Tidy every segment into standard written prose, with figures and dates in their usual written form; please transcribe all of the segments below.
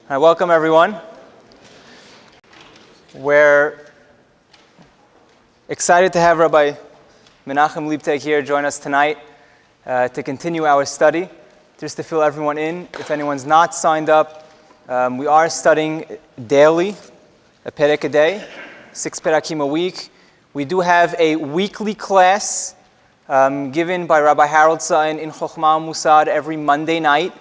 Hi, welcome everyone. We're excited to have Rabbi Menachem Leibtag here join us tonight to continue our study. Just to fill everyone in, if anyone's not signed up, we are studying daily, a perek a day, 6 perakim a week. We do have a weekly class given by Rabbi Harold Sutton in Chokhmah Musad every Monday night.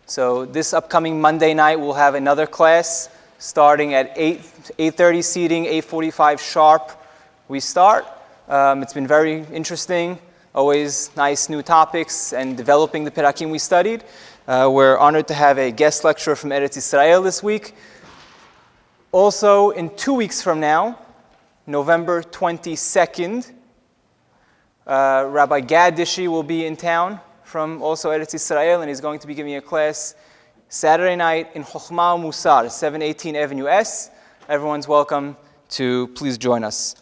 So this upcoming Monday night, we'll have another class starting at 8:30 seating, 8:45 sharp. We start. It's been very interesting, always nice new topics and developing the perakim we studied. We're honored to have a guest lecturer from Eretz Israel this week. Also, in 2 weeks from now, November 22nd, Rabbi Gad Dishi will be in town from also Eretz Israel, and he's going to be giving a class Saturday night in Chokhmah Musar, 718 Avenue S. Everyone's welcome to please join us.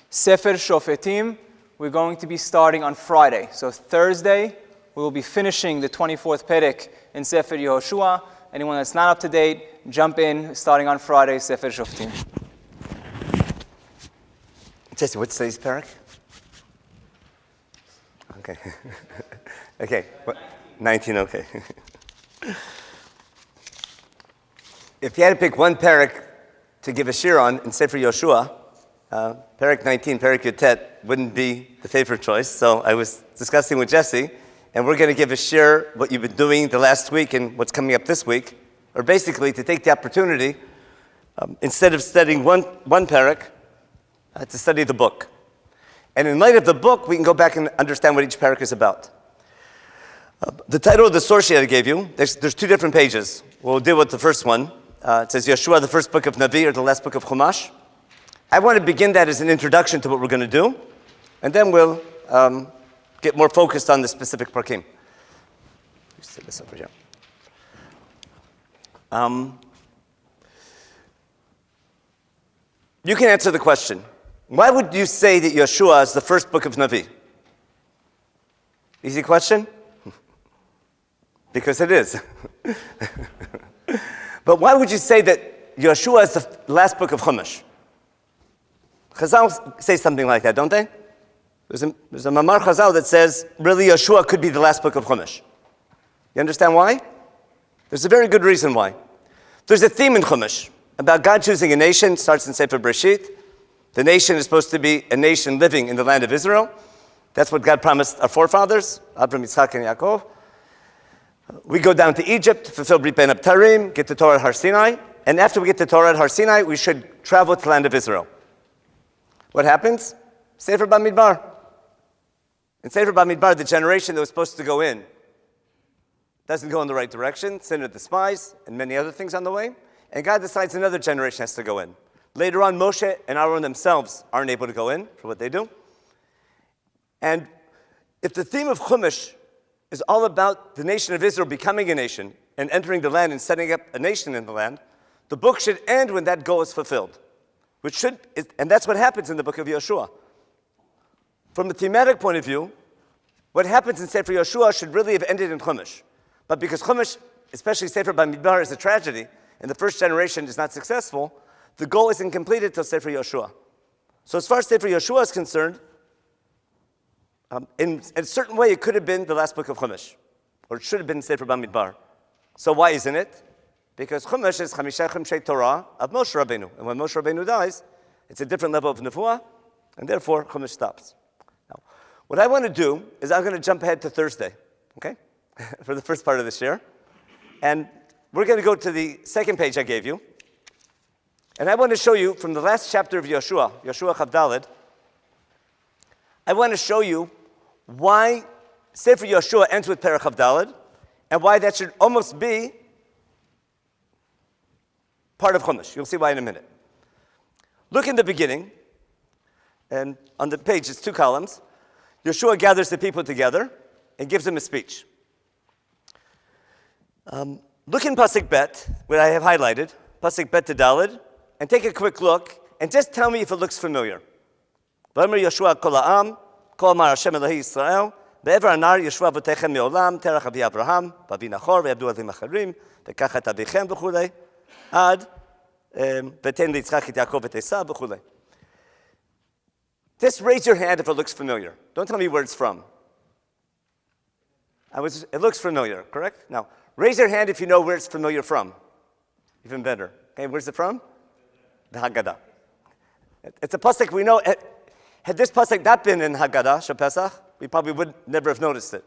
Sefer Shofetim, we're going to be starting on Friday. So Thursday, we will be finishing the 24th perek in Sefer Yehoshua. Anyone that's not up to date, jump in, starting on Friday, Sefer Shofetim. Jesse, what's today's perek? Okay. Okay. 19, okay. If you had to pick one perek to give a shir on in Sefer Yehoshua, perek 19, perek Yutet, wouldn't be the favorite choice. So I was discussing with Jesse, and we're going to give a shir what you've been doing the last week and what's coming up this week, or basically to take the opportunity, instead of studying one perek, to study the book. And in light of the book, we can go back and understand what each perek is about. The title of the source sheet I gave you, there's two different pages. We'll deal with the first one. It says Yeshua, the first book of Navi, or the last book of Chumash. I want to begin that as an introduction to what we're going to do, and then we'll get more focused on the specific parakim. Let's set this over here. You can answer the question. Why would you say that Yeshua is the first book of Navi? Easy question? Because it is. But why would you say that Yeshua is the last book of Chumash? Chazal say something like that, don't they? There's a Mamar Chazal that says, really, Yeshua could be the last book of Chumash. You understand why? There's a very good reason why. There's a theme in Chumash about God choosing a nation. It starts in Sefer Bereshit. The nation is supposed to be a nation living in the land of Israel. That's what God promised our forefathers, Abraham, Yitzchak, and Yaakov. We go down to Egypt to fulfill Brit Ben Abtarim, get the Torah at Har Sinai, and after we get the Torah at Har Sinai, we should travel to the land of Israel. What happens? Sefer Bamidbar. In Sefer Bamidbar, the generation that was supposed to go in doesn't go in the right direction, sin of the spies, and many other things on the way, and God decides another generation has to go in. Later on, Moshe and Aaron themselves aren't able to go in for what they do. And if the theme of Chumash is all about the nation of Israel becoming a nation and entering the land and setting up a nation in the land, the book should end when that goal is fulfilled. And that's what happens in the book of Yehoshua. From a thematic point of view, what happens in Sefer Yehoshua should really have ended in Chumash. But because Chumash, especially Sefer Bamidbar, is a tragedy, and the first generation is not successful, the goal isn't completed till Sefer Yehoshua. So as far as Sefer Yehoshua is concerned, in a certain way, it could have been the last book of Chumash, or it should have been Sefer Bamidbar. So why isn't it? Because Chumash is Chamisha Chumshei Torah of Moshe Rabbenu. And when Moshe Rabbenu dies, it's a different level of Nevuah, and therefore Chumash stops. Now, what I want to do is I'm going to jump ahead to Thursday, okay, for the first part of this year. And we're going to go to the second page I gave you. And I want to show you from the last chapter of Yehoshua, Yehoshua Chavdaled, I want to show you why Sefer Yehoshua ends with Perek Chavdaled, and why that should almost be part of Chumash. You'll see why in a minute. Look in the beginning, and on the page, it's 2 columns. Yehoshua gathers the people together and gives them a speech. Look in Pasuk Bet, where I have highlighted, Pasuk Bet to Daled, and take a quick look, and just tell me if it looks familiar. V'omer Yehoshua kol ha'am, kol amar Hashem Elohei Yisrael, בעבר הנהר ישבו אבותיכם מעולם, תרח אבי אברהם, ואבי נחור, ויעבדו אלוהים אחרים, וקח את אביכם וכולי, עד ותן ליצחק את יעקב ואת עשיו וכולי. Just raise your hand if it looks familiar. Don't tell me where it's from. It looks familiar, correct? Now, raise your hand if you know where it's familiar from. Even better. Okay, where's it from? The Haggadah. It's a pasuk we know. Had this pasuk not been in Haggadah, Shal Pesach, we probably would never have noticed it.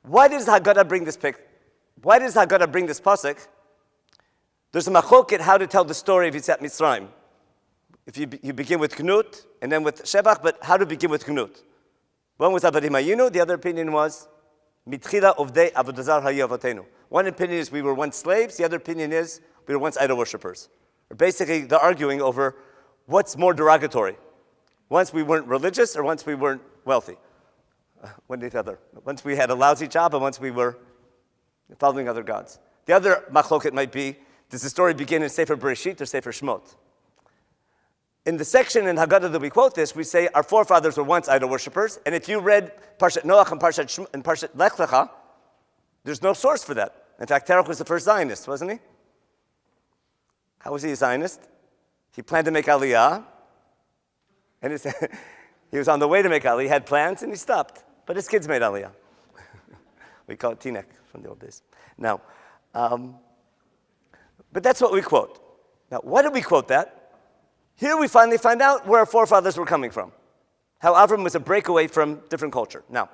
Why does Haggadah bring this pasuk? There's a machloket how to tell the story of Yetziat Mitzrayim. If you begin with Knut and then with Shevach, but how to begin with Knut? One was Avadim Hayinu, the other opinion was Mitchila Ovdei Avodah Zarah Hayu Avotenu. One opinion is we were once slaves, the other opinion is we were once idol worshippers. Or basically, they're arguing over what's more derogatory. Once we weren't religious or once we weren't wealthy. One or the other. Once we had a lousy job and once we were following other gods. The other machloket might be, does the story begin in Sefer Bereshit or Sefer Shemot? In the section in Haggadah that we quote this, we say our forefathers were once idol worshippers, and if you read Parshat Noach and Parshat Lech Lecha, there's no source for that. In fact, Terach was the first Zionist, wasn't he? How was he a Zionist? He planned to make Aliyah, and he was on the way to make Aliyah. He had plans, and he stopped. But his kids made Aliyah. We call it Tanach from the old days. Now, but that's what we quote. Now, why did we quote that? Here we finally find out where our forefathers were coming from. How Avram was a breakaway from different culture. Now,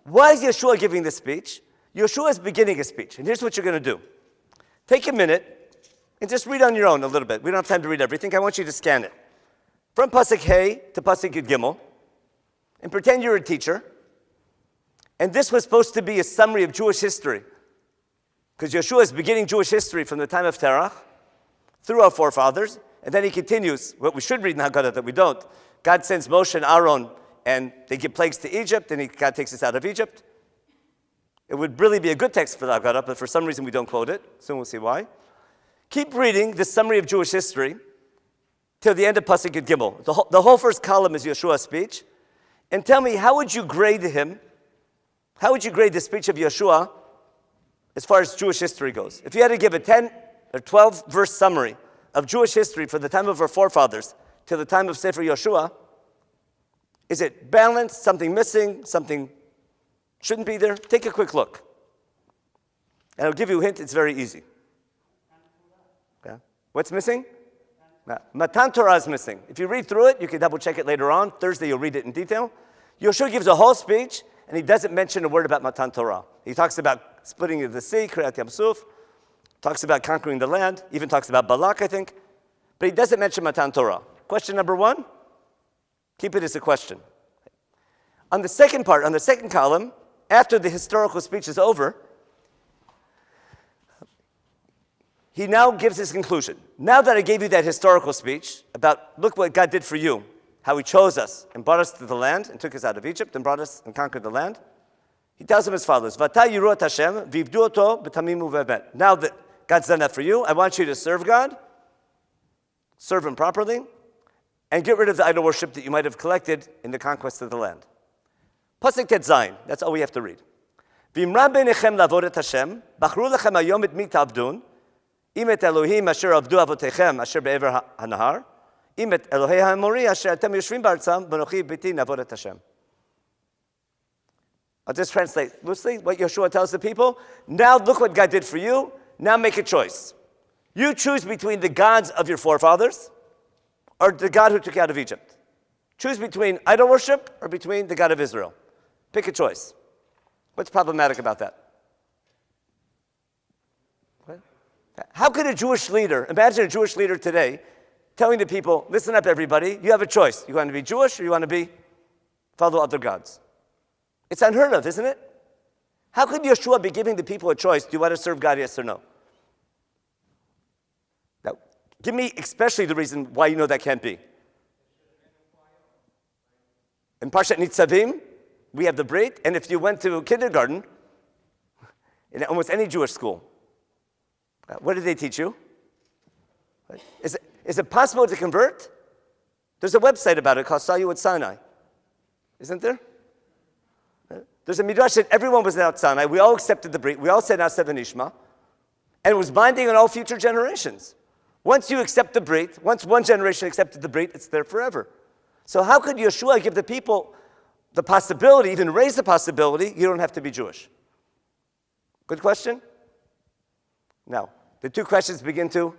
why is Yeshua giving this speech? Yeshua is beginning a speech. And here's what you're going to do. Take a minute and just read on your own a little bit. We don't have time to read everything. I want you to scan it. From Pasuk Hey to Pasuk Yud Gimel. And pretend you're a teacher. And this was supposed to be a summary of Jewish history. Because Yeshua is beginning Jewish history from the time of Terach through our forefathers. And then he continues, what we should read in Haggadah that we don't. God sends Moshe and Aaron, and they give plagues to Egypt, and God takes us out of Egypt. It would really be a good text for the Haggadah, but for some reason we don't quote it. Soon we'll see why. Keep reading the summary of Jewish history till the end of Pasuk Yud Gimel. The whole first column is Yeshua's speech. And tell me, how would you grade him? How would you grade the speech of Yeshua as far as Jewish history goes? If you had to give a 10 or 12 verse summary of Jewish history from the time of our forefathers to the time of Sefer Yehoshua, is it balanced, something missing, something shouldn't be there? Take a quick look. And I'll give you a hint, it's very easy. Okay. What's missing? Matan Torah is missing. If you read through it, you can double check it later on. Thursday you'll read it in detail. Yehoshua gives a whole speech, and he doesn't mention a word about Matan Torah. He talks about splitting of the sea, Kriyat Yam Suf, talks about conquering the land, even talks about Balak, I think. But he doesn't mention Matan Torah. Question number one, keep it as a question. On the second part, on the second column, after the historical speech is over, he now gives his conclusion. Now that I gave you that historical speech about, look what God did for you, how he chose us and brought us to the land and took us out of Egypt and brought us and conquered the land, he tells him as follows, V'ata yiru et Hashem, v'ivdu oto b'tamim u've'emet. Now that God's done that for you, I want you to serve God, serve him properly, and get rid of the idol worship that you might have collected in the conquest of the land. Pasuk Tet Zayin, that's all we have to read. V'imra Menachem lavod et Hashem, bachru lechem hayom et mi ta'avdun, im et Elohim asher avdu avotechem asher be'ever hanahar, im et Elohei ha'amori asher atem yoshvim ba'artzam, v'nochi b'ti navod et Hashem. I'll just translate loosely what Yeshua tells the people. Now look what God did for you. Now make a choice. You choose between the gods of your forefathers or the God who took you out of Egypt. Choose between idol worship or between the God of Israel. Pick a choice. What's problematic about that? What? How could a Jewish leader, imagine a Jewish leader today, telling the people, listen up everybody, you have a choice. You want to be Jewish or you want to follow other gods? It's unheard of, isn't it? How could Yeshua be giving the people a choice? Do you want to serve God, yes or no? Now, give me especially the reason why you know that can't be. In Parshat Nitzavim, we have the Brit, and if you went to kindergarten, in almost any Jewish school, what did they teach you? Is it possible to convert? There's a website about it called Sayu at Sinai. Isn't there? There's a midrash that everyone was at Sinai. We all accepted the brit. We all said Na'aseh v'nishma. And it was binding on all future generations. Once you accept the brit, once one generation accepted the brit, it's there forever. So how could Yeshua give the people the possibility, even raise the possibility, you don't have to be Jewish? Good question? Now, the two questions begin to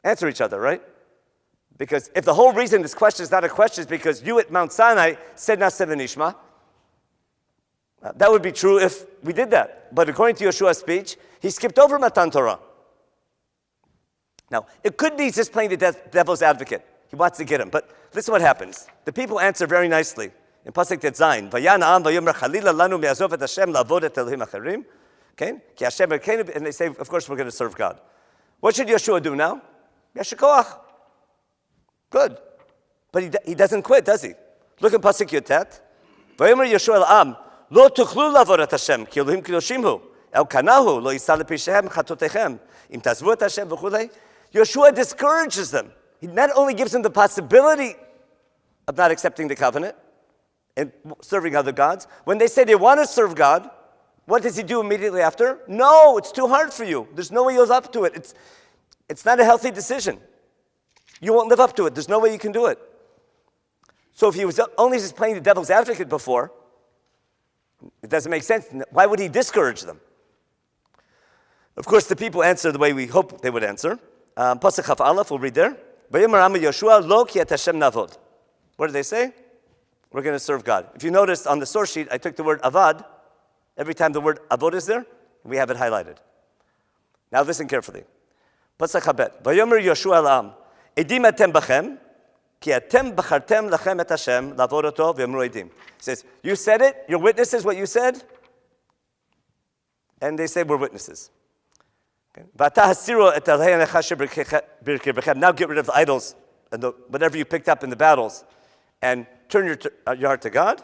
answer each other, right? Because if the whole reason this question is not a question is because you at Mount Sinai said Na'aseh v'nishma, that would be true if we did that. But according to Yeshua's speech, he skipped over Matan Torah. Now, it could be he's just playing the devil's advocate. He wants to get him. But listen what happens. The people answer very nicely. In Pasuk Tetzayin, Vayan Ha'am vayomer Chalila lanu me'azov et Hashem la'avod et Elohim acharim. Okay? Ki Hashem elkeinu, and they say, of course, we're going to serve God. What should Yeshua do now? Yeshikoach. Good. But he doesn't quit, does he? Look at Pasuk Yotet. Vayomer Yeshua al-Am, lo tuchlu la'avod et Hashem, ki Elohim kedoshim hu. El kanahu lo yisal lepishem chatotechem. Im tazvu et Hashem v'chulei. Yeshua discourages them. He not only gives them the possibility of not accepting the covenant and serving other gods. When they say they want to serve God, what does he do immediately after? No, it's too hard for you. There's no way you'll live up to it. It's not a healthy decision. You won't live up to it. There's no way you can do it. So if he was only just playing the devil's advocate before, it doesn't make sense. Why would he discourage them? Of course, the people answer the way we hope they would answer. Pasuk Chaf Aleph, we'll read there. Vayomer Am Yeshua lo ki et Hashem navod. What do they say? We're going to serve God. If you noticed on the source sheet, I took the word avad. Every time the word avod is there, we have it highlighted. Now listen carefully. Pasuk Chabet. Vayomer Yeshua al-Am. Edim atem bachem, ki atem bachartem lachem et Hashem lavod oto v'yamru edim. He says, you said it, your witnesses what you said, and they say we're witnesses. Now get rid of the idols and whatever you picked up in the battles and turn your heart to God.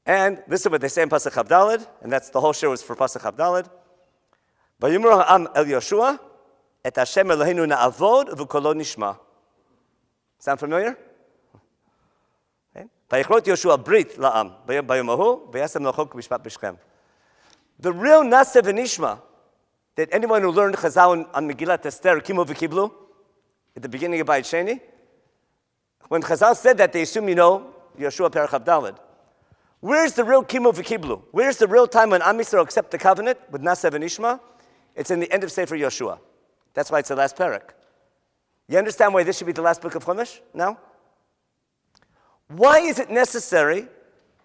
And this is what they say in Pasuk Chavdalad, and that's the whole share was for Pasuk Chavdalad. Vayimur ha'am el Yoshua et Hashem Eloheinu na'avod v'kolo nishma. Sound familiar? Vayichrot Yoshua brit la'am bayom hahu v'yasem l'chok mishpat b'shchem. The real Na'aseh v'nishma that anyone who learned Chazal on Megillat Esther, Kimu v'kiblu, at the beginning of Bayit Sheni, when Chazal said that, they assume you know Yeshua Perach Avdalad. Where's the real Kimu v'kiblu? Where's the real time when Am Yisrael accept the covenant with Na'aseh v'nishma? It's in the end of Sefer Yehoshua. That's why it's the last parak. You understand why this should be the last book of Chumash now? Why is it necessary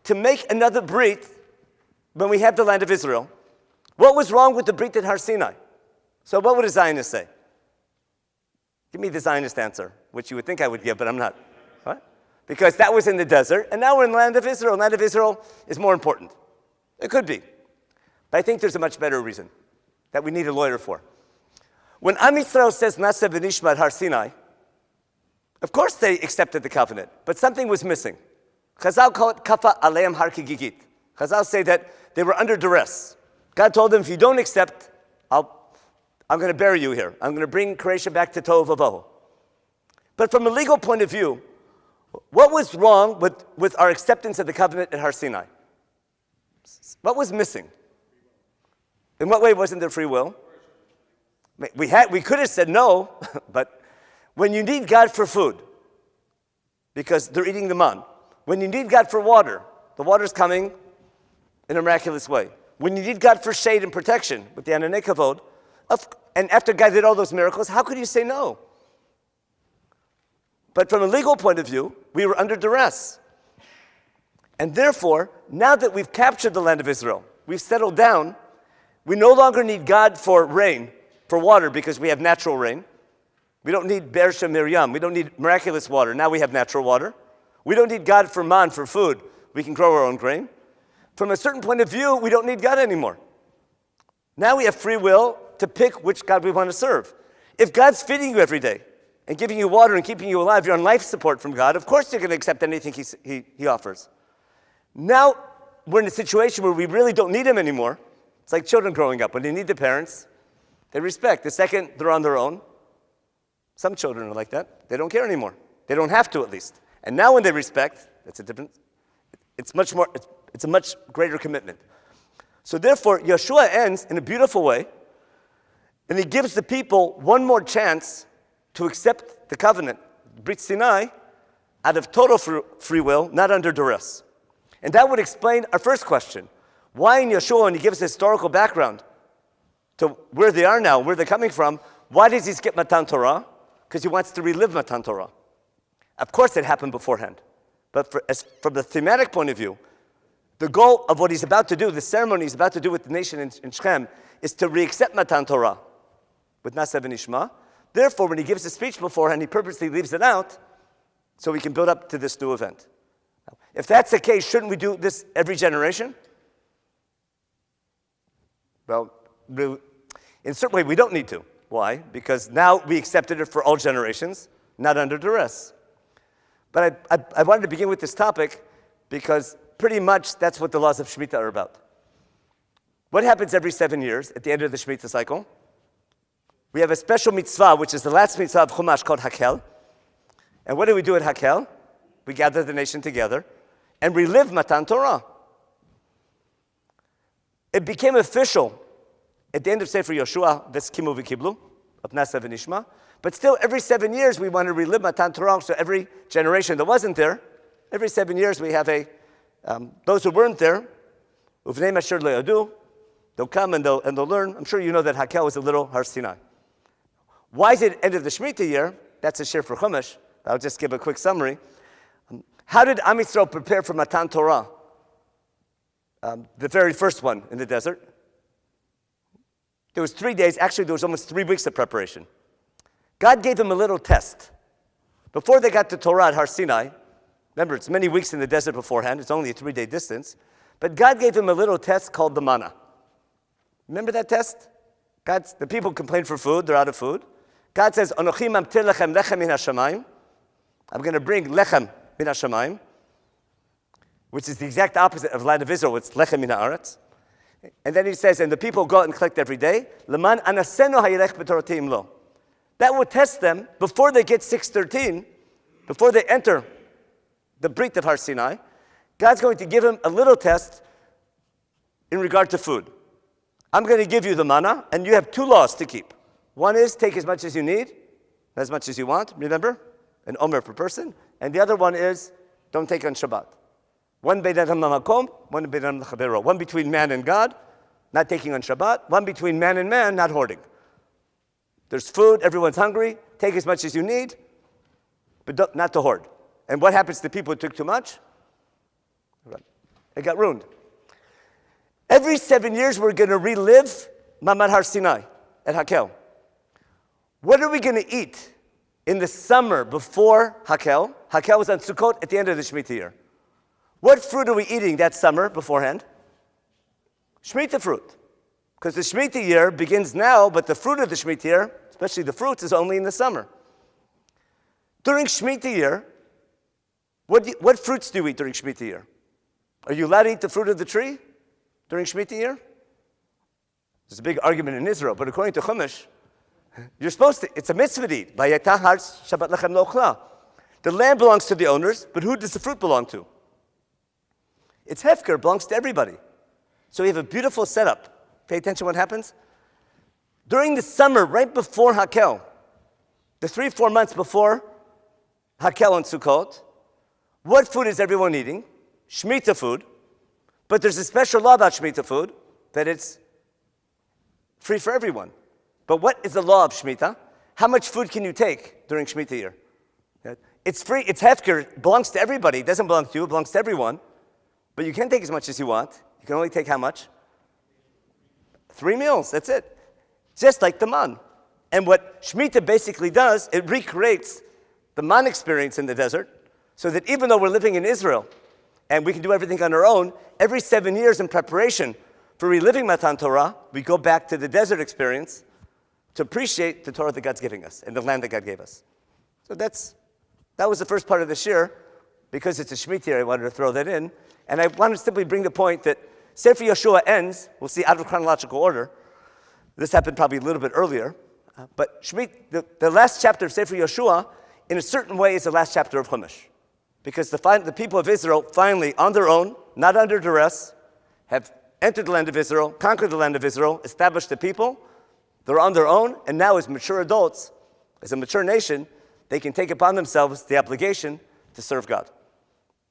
to make another brit when we have the land of Israel? What was wrong with the brit at Har Sinai? So what would a Zionist say? Give me the Zionist answer, which you would think I would give, but I'm not. What? Because that was in the desert, and now we're in the land of Israel. The land of Israel is more important. It could be. But I think there's a much better reason that we need a lawyer for. When Am Yisrael says Na'aseh v'nishma at Har Sinai, of course they accepted the covenant, but something was missing. Chazal call it kafa aleim har kigigit. Chazal say that they were under duress. God told them, if you don't accept, I'm going to bury you here. I'm going to bring Croatia back to Tohu Vavohu. But from a legal point of view, what was wrong with our acceptance of the covenant at Har Sinai? What was missing? In what way wasn't there free will? We could have said no, but when you need God for food, because they're eating the man, when you need God for water, the water's coming in a miraculous way. When you need God for shade and protection with the Ananei Kavod, and after God did all those miracles, how could you say no? But from a legal point of view, we were under duress. And therefore, now that we've captured the land of Israel, we've settled down, we no longer need God for rain, for water, because we have natural rain. We don't need Bersha Miriam. We don't need miraculous water. Now we have natural water. We don't need God for man, for food. We can grow our own grain. From a certain point of view, we don't need God anymore. Now we have free will to pick which God we want to serve. If God's feeding you every day and giving you water and keeping you alive, you're on life support from God, of course you're going to accept anything he offers. Now we're in a situation where we really don't need him anymore. It's like children growing up. When they need the parents, they respect. The second they're on their own, some children are like that. They don't care anymore. They don't have to, at least. And now when they respect, it's a different, it's It's a much greater commitment. So therefore, Yeshua ends in a beautiful way, and he gives the people one more chance to accept the covenant, Brit Sinai, out of total free will, not under duress. And that would explain our first question. Why in Yeshua, when he gives a historical background to where they are now, where they're coming from, why does he skip Matan Torah? Because he wants to relive Matan Torah. Of course it happened beforehand. But from the thematic point of view, the goal of what he's about to do, the ceremony he's about to do with the nation in Shechem, is to re-accept Matan Torah with Nasa v'Nishma. Therefore, when he gives a speech beforehand, he purposely leaves it out so we can build up to this new event. If that's the case, shouldn't we do this every generation? Well, in a certain way, we don't need to. Why? Because now we accepted it for all generations, not under duress. But I wanted to begin with this topic because pretty much that's what the laws of Shemitah are about. What happens every 7 years at the end of the Shemitah cycle? We have a special mitzvah, which is the last mitzvah of Chumash, called Hakhel. And what do we do at Hakhel? We gather the nation together and relive Matan Torah. It became official at the end of Sefer Yehoshua, that's Kimu v'Kiblu, of Nasa v'Nishma. But still, every 7 years, we want to relive Matan Torah. So every generation that wasn't there, every 7 years, we have those who weren't there, Uvnei Masher Lo Yadu, they'll come and they'll learn. I'm sure you know that Hakhel was a little Har Sinai. Why is it end of the Shemitah year? That's a shir for Chumash. I'll just give a quick summary. How did Am Yisrael prepare for Matan Torah? The very first one in the desert. There was 3 days. Actually, there was almost 3 weeks of preparation. God gave them a little test. Before they got to Torah at Har Sinai, remember, it's many weeks in the desert beforehand. It's only a 3-day distance. But God gave them a little test called the manna. Remember that test? The people complained for food. They're out of food. God says, Anochi mamtir lechem lechem min hashamayim. I'm going to bring lechem min hashamayim, which is the exact opposite of land of Israel. It's lechem min haaretz. And then he says, and the people go out and collect every day. Leman anasenu hayirech b'toratim lo. That will test them before they get 613, before they enter the Brit of Har Sinai. God's going to give them a little test in regard to food. I'm going to give you the manna, and you have 2 laws to keep. One is take as much as you need, as much as you want, remember? An omer per person. And the other one is don't take on Shabbat. One bein adam lamakom, one bein adam l'chavero. One between man and God, not taking on Shabbat. One between man and man, not hoarding. There's food, everyone's hungry, take as much as you need, but not to hoard. And what happens to people who took too much? It got ruined. Every 7 years, we're going to relive Mamad Har Sinai at Hakhel. What are we going to eat in the summer before Hakhel? Hakhel was on Sukkot at the end of the Shemitah year. What fruit are we eating that summer beforehand? Shemitah fruit. Because the Shemitah year begins now, but the fruit of the Shemitah year, especially the fruits, is only in the summer. During Shemitah year, what fruits do you eat during Shemitah year? Are you allowed to eat the fruit of the tree during Shemitah year? There's a big argument in Israel, but according to Chumash, you're supposed to. It's a mitzvah to eat. Shabbat lechem lo ochla. The land belongs to the owners, but who does the fruit belong to? It's hefker, belongs to everybody. So we have a beautiful setup. Pay attention what happens. During the summer, right before Hakhel, the 3-4 months before Hakhel and Sukkot, what food is everyone eating? Shemitah food. But there's a special law about Shemitah food, that it's free for everyone. But what is the law of Shemitah? How much food can you take during Shemitah year? It's free, it's hefker, it belongs to everybody. It doesn't belong to you, it belongs to everyone. But you can't take as much as you want. You can only take how much? 3 meals, that's it. Just like the man. And what Shemitah basically does, it recreates the man experience in the desert, so that even though we're living in Israel, and we can do everything on our own, every 7 years in preparation for reliving Matan Torah, we go back to the desert experience to appreciate the Torah that God's giving us and the land that God gave us. So that was the first part of the shir. Because it's a Shemitah year, I wanted to throw that in. And I wanted to simply bring the point that Sefer Yehoshua ends, we'll see out of chronological order. This happened probably a little bit earlier. But the last chapter of Sefer Yehoshua, in a certain way, is the last chapter of Chumash. Because the people of Israel finally, on their own, not under duress, have entered the land of Israel, conquered the land of Israel, established the people. They're on their own, and now as mature adults, as a mature nation, they can take upon themselves the obligation to serve God.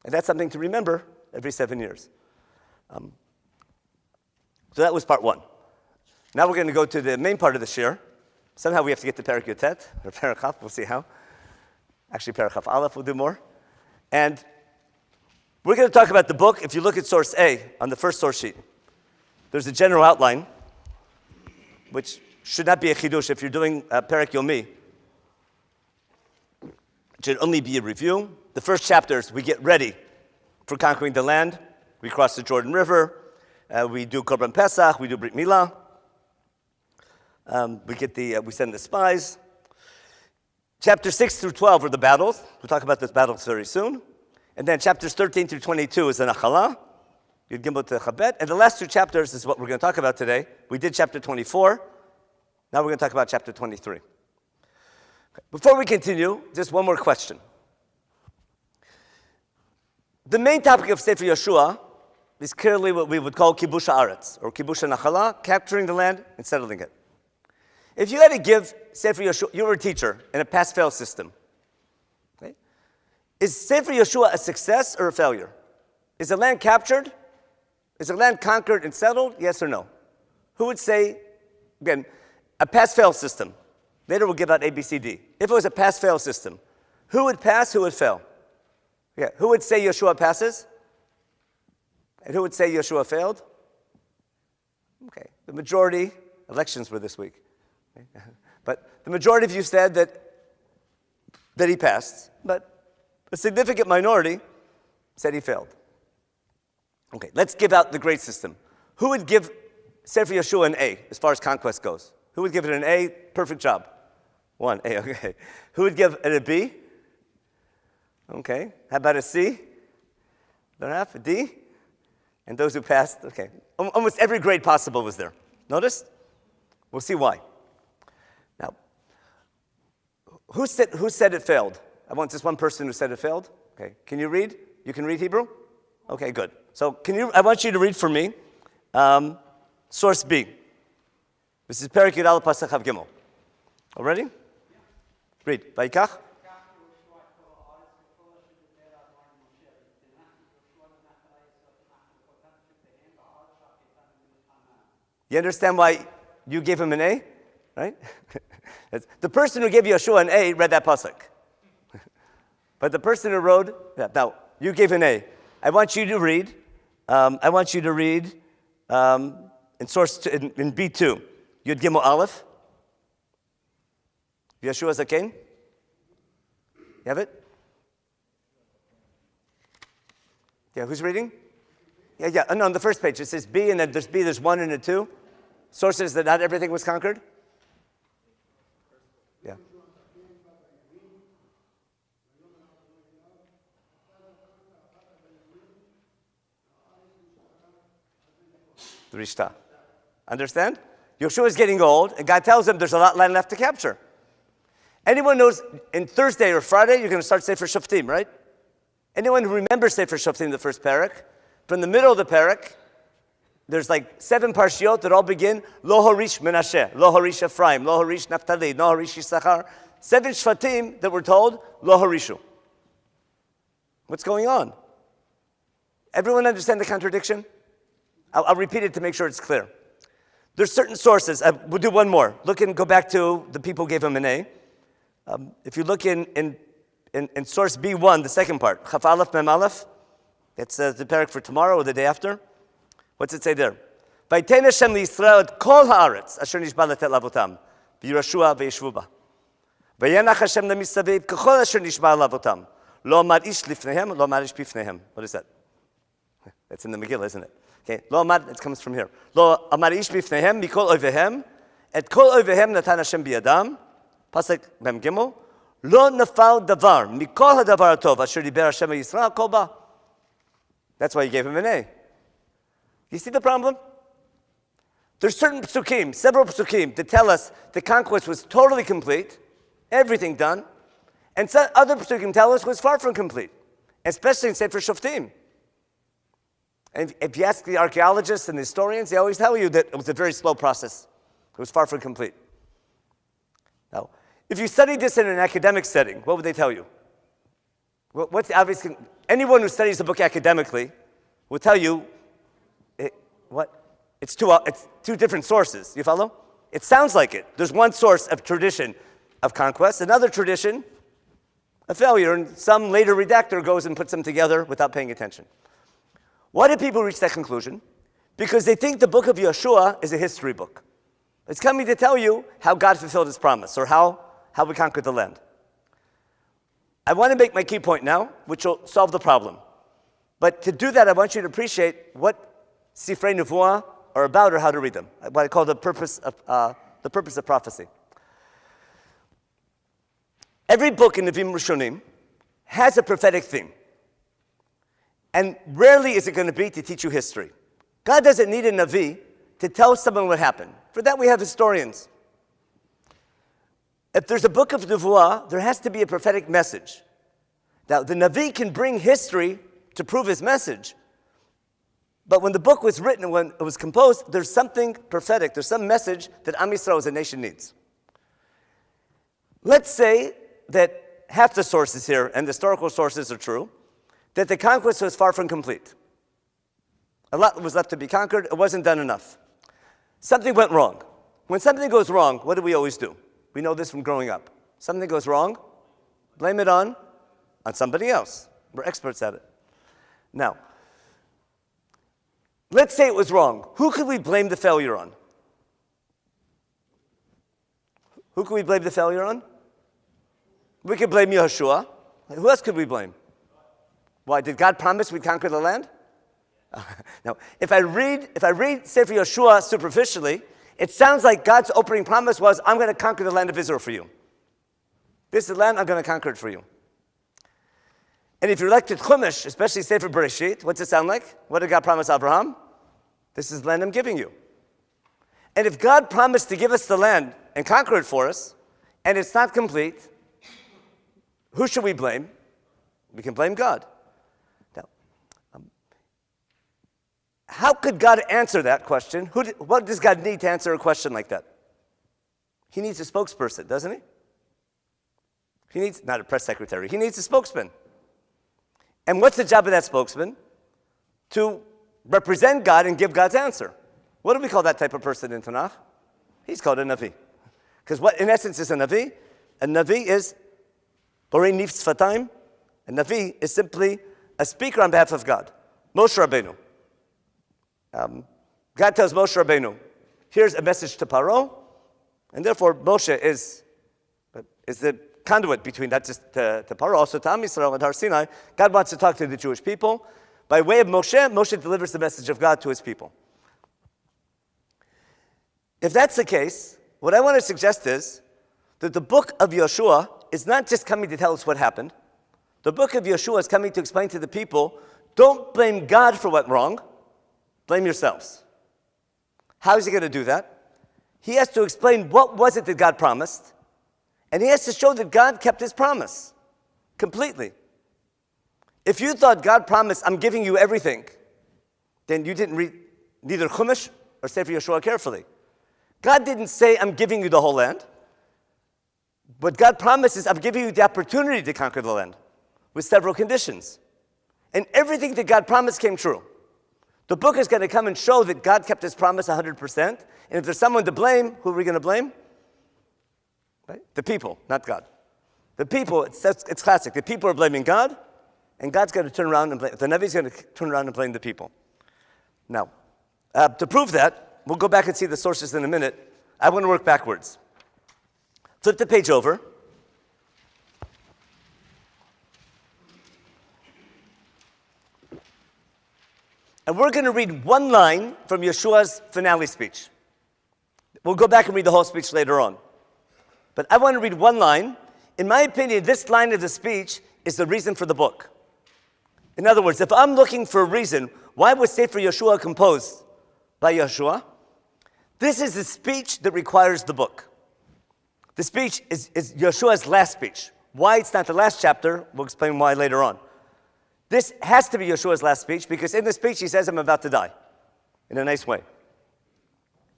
And that's something to remember every 7 years. So that was part one. Now we're going to go to the main part of the shir. Somehow we have to get to Perek Yotet, or Perek Chaf, we'll see how. Actually, Perek Chaf Aleph will do more. And we're going to talk about the book. If you look at source A on the first source sheet, there's a general outline, which should not be a chidush if you're doing Perek Yomi. It should only be a review. The first chapters, we get ready for conquering the land. We cross the Jordan River. We do Korban Pesach. We do Brit Milah. We send the spies. Chapter 6 through 12 are the battles. We'll talk about those battles very soon. And then chapters 13 through 22 is the Nachalah. Yud Gimel to Chabet. And the last two chapters is what we're going to talk about today. We did chapter 24. Now we're going to talk about chapter 23. Before we continue, just one more question. The main topic of Sefer Yehoshua is clearly what we would call Kibush Haaretz, or Kibush Nachalah, capturing the land and settling it. If you had to give Sefer Yehoshua, you were a teacher in a pass-fail system. Okay? Is Sefer Yehoshua a success or a failure? Is the land captured? Is the land conquered and settled? Yes or no? Who would say, again, a pass-fail system? Later we'll give out A, B, C, D. If it was a pass-fail system, who would pass, who would fail? Yeah. Who would say Yehoshua passes? And who would say Yehoshua failed? Okay. The majority, elections were this week. Okay. But the majority of you said that he passed, but a significant minority said he failed. Okay, let's give out the grade system. Who would give Sefer Yehoshua an A as far as conquest goes? Who would give it an A? Perfect job. 1, A, okay. Who would give it a B? Okay. How about a C? A D? And those who passed, okay. Almost every grade possible was there. Notice? We'll see why. Now, who said it failed? I want just one person who said it failed. Okay. Can you read? You can read Hebrew? Okay, good. So I want you to read for me source B. This is Perek Yud Aleph Pasach Chav Gimel. All ready? Read. Vayikach. You understand why you gave him an A? Right? The person who gave Yehoshua an A read that pasuk. But the person who wrote, now, you gave an A. I want you to read in source two, in B2, Yud Gimel Aleph. Yehoshua Zaken. You have it? Yeah, who's reading? Yeah. Oh, no, on the first page it says B, and then there's B, there's 1 and a 2. Sources that not everything was conquered? Yeah. The Rishta. Understand? Yehoshua is getting old, and God tells him there's a lot of land left to capture. Anyone knows in Thursday or Friday you're going to start Sefer Shoftim, right? Anyone who remembers Sefer Shoftim, the first parak, from the middle of the parak, there's like 7 parshiot that all begin Lo Horish Menachem, Lo Horish Ephraim, Lo Horish Naphtali, Lo Horish Yisachar. 7 Shvatim that we're told Lo Horishu. What's going on? Everyone understand the contradiction? I'll repeat it to make sure it's clear. There's certain sources. We'll do one more. Go back to the people who gave him an A. If you look in source B1, the second part, Chaf Aleph Mem Aleph, it's the parak for tomorrow or the day after. What's it say there? Vayten Hashem liYisrael et kol haaretz asher nishba letet lavotam v'Yehoshua v'yeshvu ba. Vayenach Hashem lemisaviv k'chol asher nishba lavotam lo amad ish lifnehem lo amad ish bifnehem. What is that? That's in the Megillah, isn't it? Okay, lo amad, it comes from here. Lo amad ish bifnehem mikol oivehem et kol oivehem natan Hashem biyadam. Pasuk Mem Gimel. Lo nafal davar mikol hadavar atov asher diber Hashem Yisrael kol ba. That's why he gave him an A. You see the problem? There's certain psukim, several psukim, that tell us the conquest was totally complete, everything done, and some other psukim tell us it was far from complete, especially in Sefer Shoftim. And if you ask the archaeologists and the historians, they always tell you that it was a very slow process. It was far from complete. Now, if you studied this in an academic setting, what would they tell you? What's the obvious? Anyone who studies the book academically will tell you, it's two different sources. You follow? It sounds like it. There's one source of tradition of conquest, another tradition of failure, and some later redactor goes and puts them together without paying attention. Why do people reach that conclusion? Because they think the book of Yehoshua is a history book. It's coming to tell you how God fulfilled his promise, or how we conquered the land. I want to make my key point now, which will solve the problem. But to do that, I want you to appreciate what Sifrei Nevuah are about, or how to read them. What I call the purpose of prophecy. Every book in Nevi'im Rishonim has a prophetic theme. And rarely is it going to be to teach you history. God doesn't need a Navi to tell someone what happened. For that we have historians. If there's a book of Nevuah, there has to be a prophetic message. Now, the Navi can bring history to prove his message. But when the book was written, when it was composed, there's something prophetic. There's some message that Am Yisrael as a nation needs. Let's say that half the sources here, and the historical sources are true, that the conquest was far from complete. A lot was left to be conquered. It wasn't done enough. Something went wrong. When something goes wrong, what do we always do? We know this from growing up. Something goes wrong, blame it on somebody else. We're experts at it. Now, let's say it was wrong. Who could we blame the failure on? Who could we blame the failure on? We could blame Yehoshua. Who else could we blame? Why, did God promise we'd conquer the land? Now, if I read Sefer Yehoshua superficially, it sounds like God's opening promise was, I'm going to conquer the land of Israel for you. This is the land, I'm going to conquer it for you. And if you look at Chumash, especially Sefer Bereshit, what's it sound like? What did God promise Abraham? This is the land I'm giving you. And if God promised to give us the land and conquer it for us, and it's not complete, who should we blame? We can blame God. Now, how could God answer that question? What does God need to answer a question like that? He needs a spokesperson, doesn't he? He needs, not a press secretary, he needs a spokesman. And what's the job of that spokesman? To represent God and give God's answer. What do we call that type of person in Tanach? He's called a Navi. Because what in essence is a Navi? A Navi is Borei Nif Sfatayim. A Navi is simply a speaker on behalf of God. Moshe Rabbenu. God tells Moshe Rabbenu, here's a message to Paro, and therefore Moshe is the conduit between that to Paro, also to Am Yisrael and Har Sinai. God wants to talk to the Jewish people. By way of Moshe, Moshe delivers the message of God to his people. If that's the case, what I want to suggest is that the book of Yehoshua is not just coming to tell us what happened. The book of Yehoshua is coming to explain to the people, don't blame God for what went wrong, blame yourselves. How is he going to do that? He has to explain what was it that God promised, and he has to show that God kept his promise completely. If you thought God promised, I'm giving you everything, then you didn't read neither Chumash or Sefer Yehoshua carefully. God didn't say, I'm giving you the whole land. But God promises, I'm giving you the opportunity to conquer the land with several conditions. And everything that God promised came true. The book is going to come and show that God kept his promise 100%. And if there's someone to blame, who are we going to blame? Right? The people, not God. The people, it's classic. The people are blaming God, and God's going to turn around and blame, the Navi's going to turn around and blame the people. Now, to prove that, we'll go back and see the sources in a minute. I want to work backwards. Flip the page over. And we're going to read one line from Yeshua's finale speech. We'll go back and read the whole speech later on. But I want to read one line. In my opinion, this line of the speech is the reason for the book. In other words, if I'm looking for a reason, why was Sefer Yehoshua composed by Yehoshua? This is the speech that requires the book. The speech is Yeshua's last speech. Why it's not the last chapter, we'll explain why later on. This has to be Yeshua's last speech because in the speech he says, I'm about to die. In a nice way.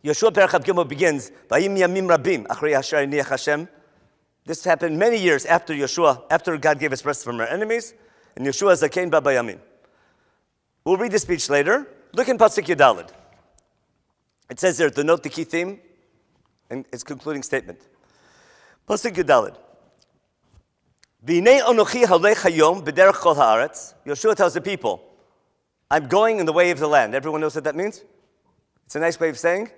Yeshua Perach Gimel begins, Vayim Yamim Rabim, Achrei Asher Niach Hashem. This happened many years after Yeshua, after God gave us rest from our enemies, and Yeshua Zakein Baba Yamin. We'll read the speech later. Look in Pasuk Yudalid. It says there, to note the key theme and its concluding statement. Pasuk Yudalid. V'nei onochi halech hayom b'derech kol haaretz. Yeshua tells the people, I'm going in the way of the land. Everyone knows what that means? It's a nice way of saying,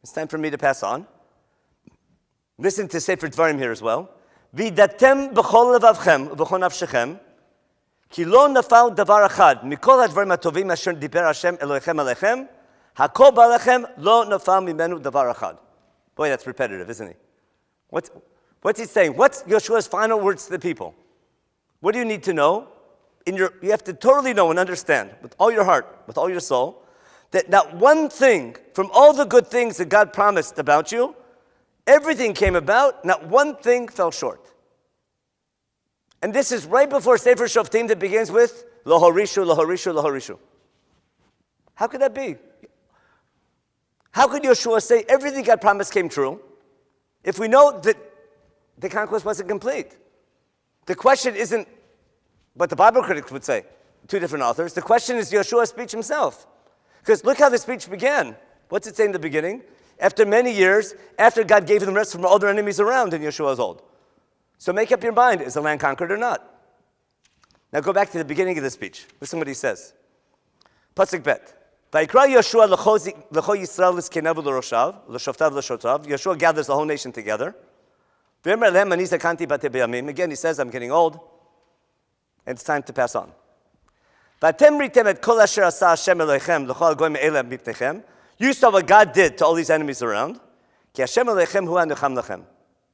it's time for me to pass on. Listen to Sefer Dvarim here as well. V'datem b'chol levavchem v'chol nafshechem ki lo nafal davar achad mikol hadvarim hatovim asher diber Hashem Elohechem alechem hakol ba'alechem lo nafal mimenu davar achad. Boy, that's repetitive, isn't it? What's he saying? What's Yeshua's final words to the people? What do you need to know? You have to totally know and understand with all your heart, with all your soul, that not one thing from all the good things that God promised about you, everything came about, not one thing fell short. And this is right before Sefer Shoftim that begins with Lo Horishu, Lo Horishu, Lo Horishu. How could that be? How could Yeshua say everything God promised came true if we know that the conquest wasn't complete? The question isn't what the Bible critics would say, two different authors. The question is Yeshua's speech himself. Because look how the speech began. What's it say in the beginning? After many years, after God gave them rest from all their enemies around, and Yeshua was old. So make up your mind, is the land conquered or not? Now go back to the beginning of the speech. Listen what he says. Pasuk Beth. Vayikra Yeshua l'cho Yisrael l'zkenav l'roshav, l'shoftav l'shotav. Yeshua gathers the whole nation together. V'emer lehem ani zakanti batei b'yamim. Again, he says, I'm getting old, and it's time to pass on. V'atem ritem et kol asher asa Hashem Elohechem l'chol hagoyim eileh mipnechem. You saw what God did to all these enemies around. Ki Hashem Elohechem hu ha'necham lachem.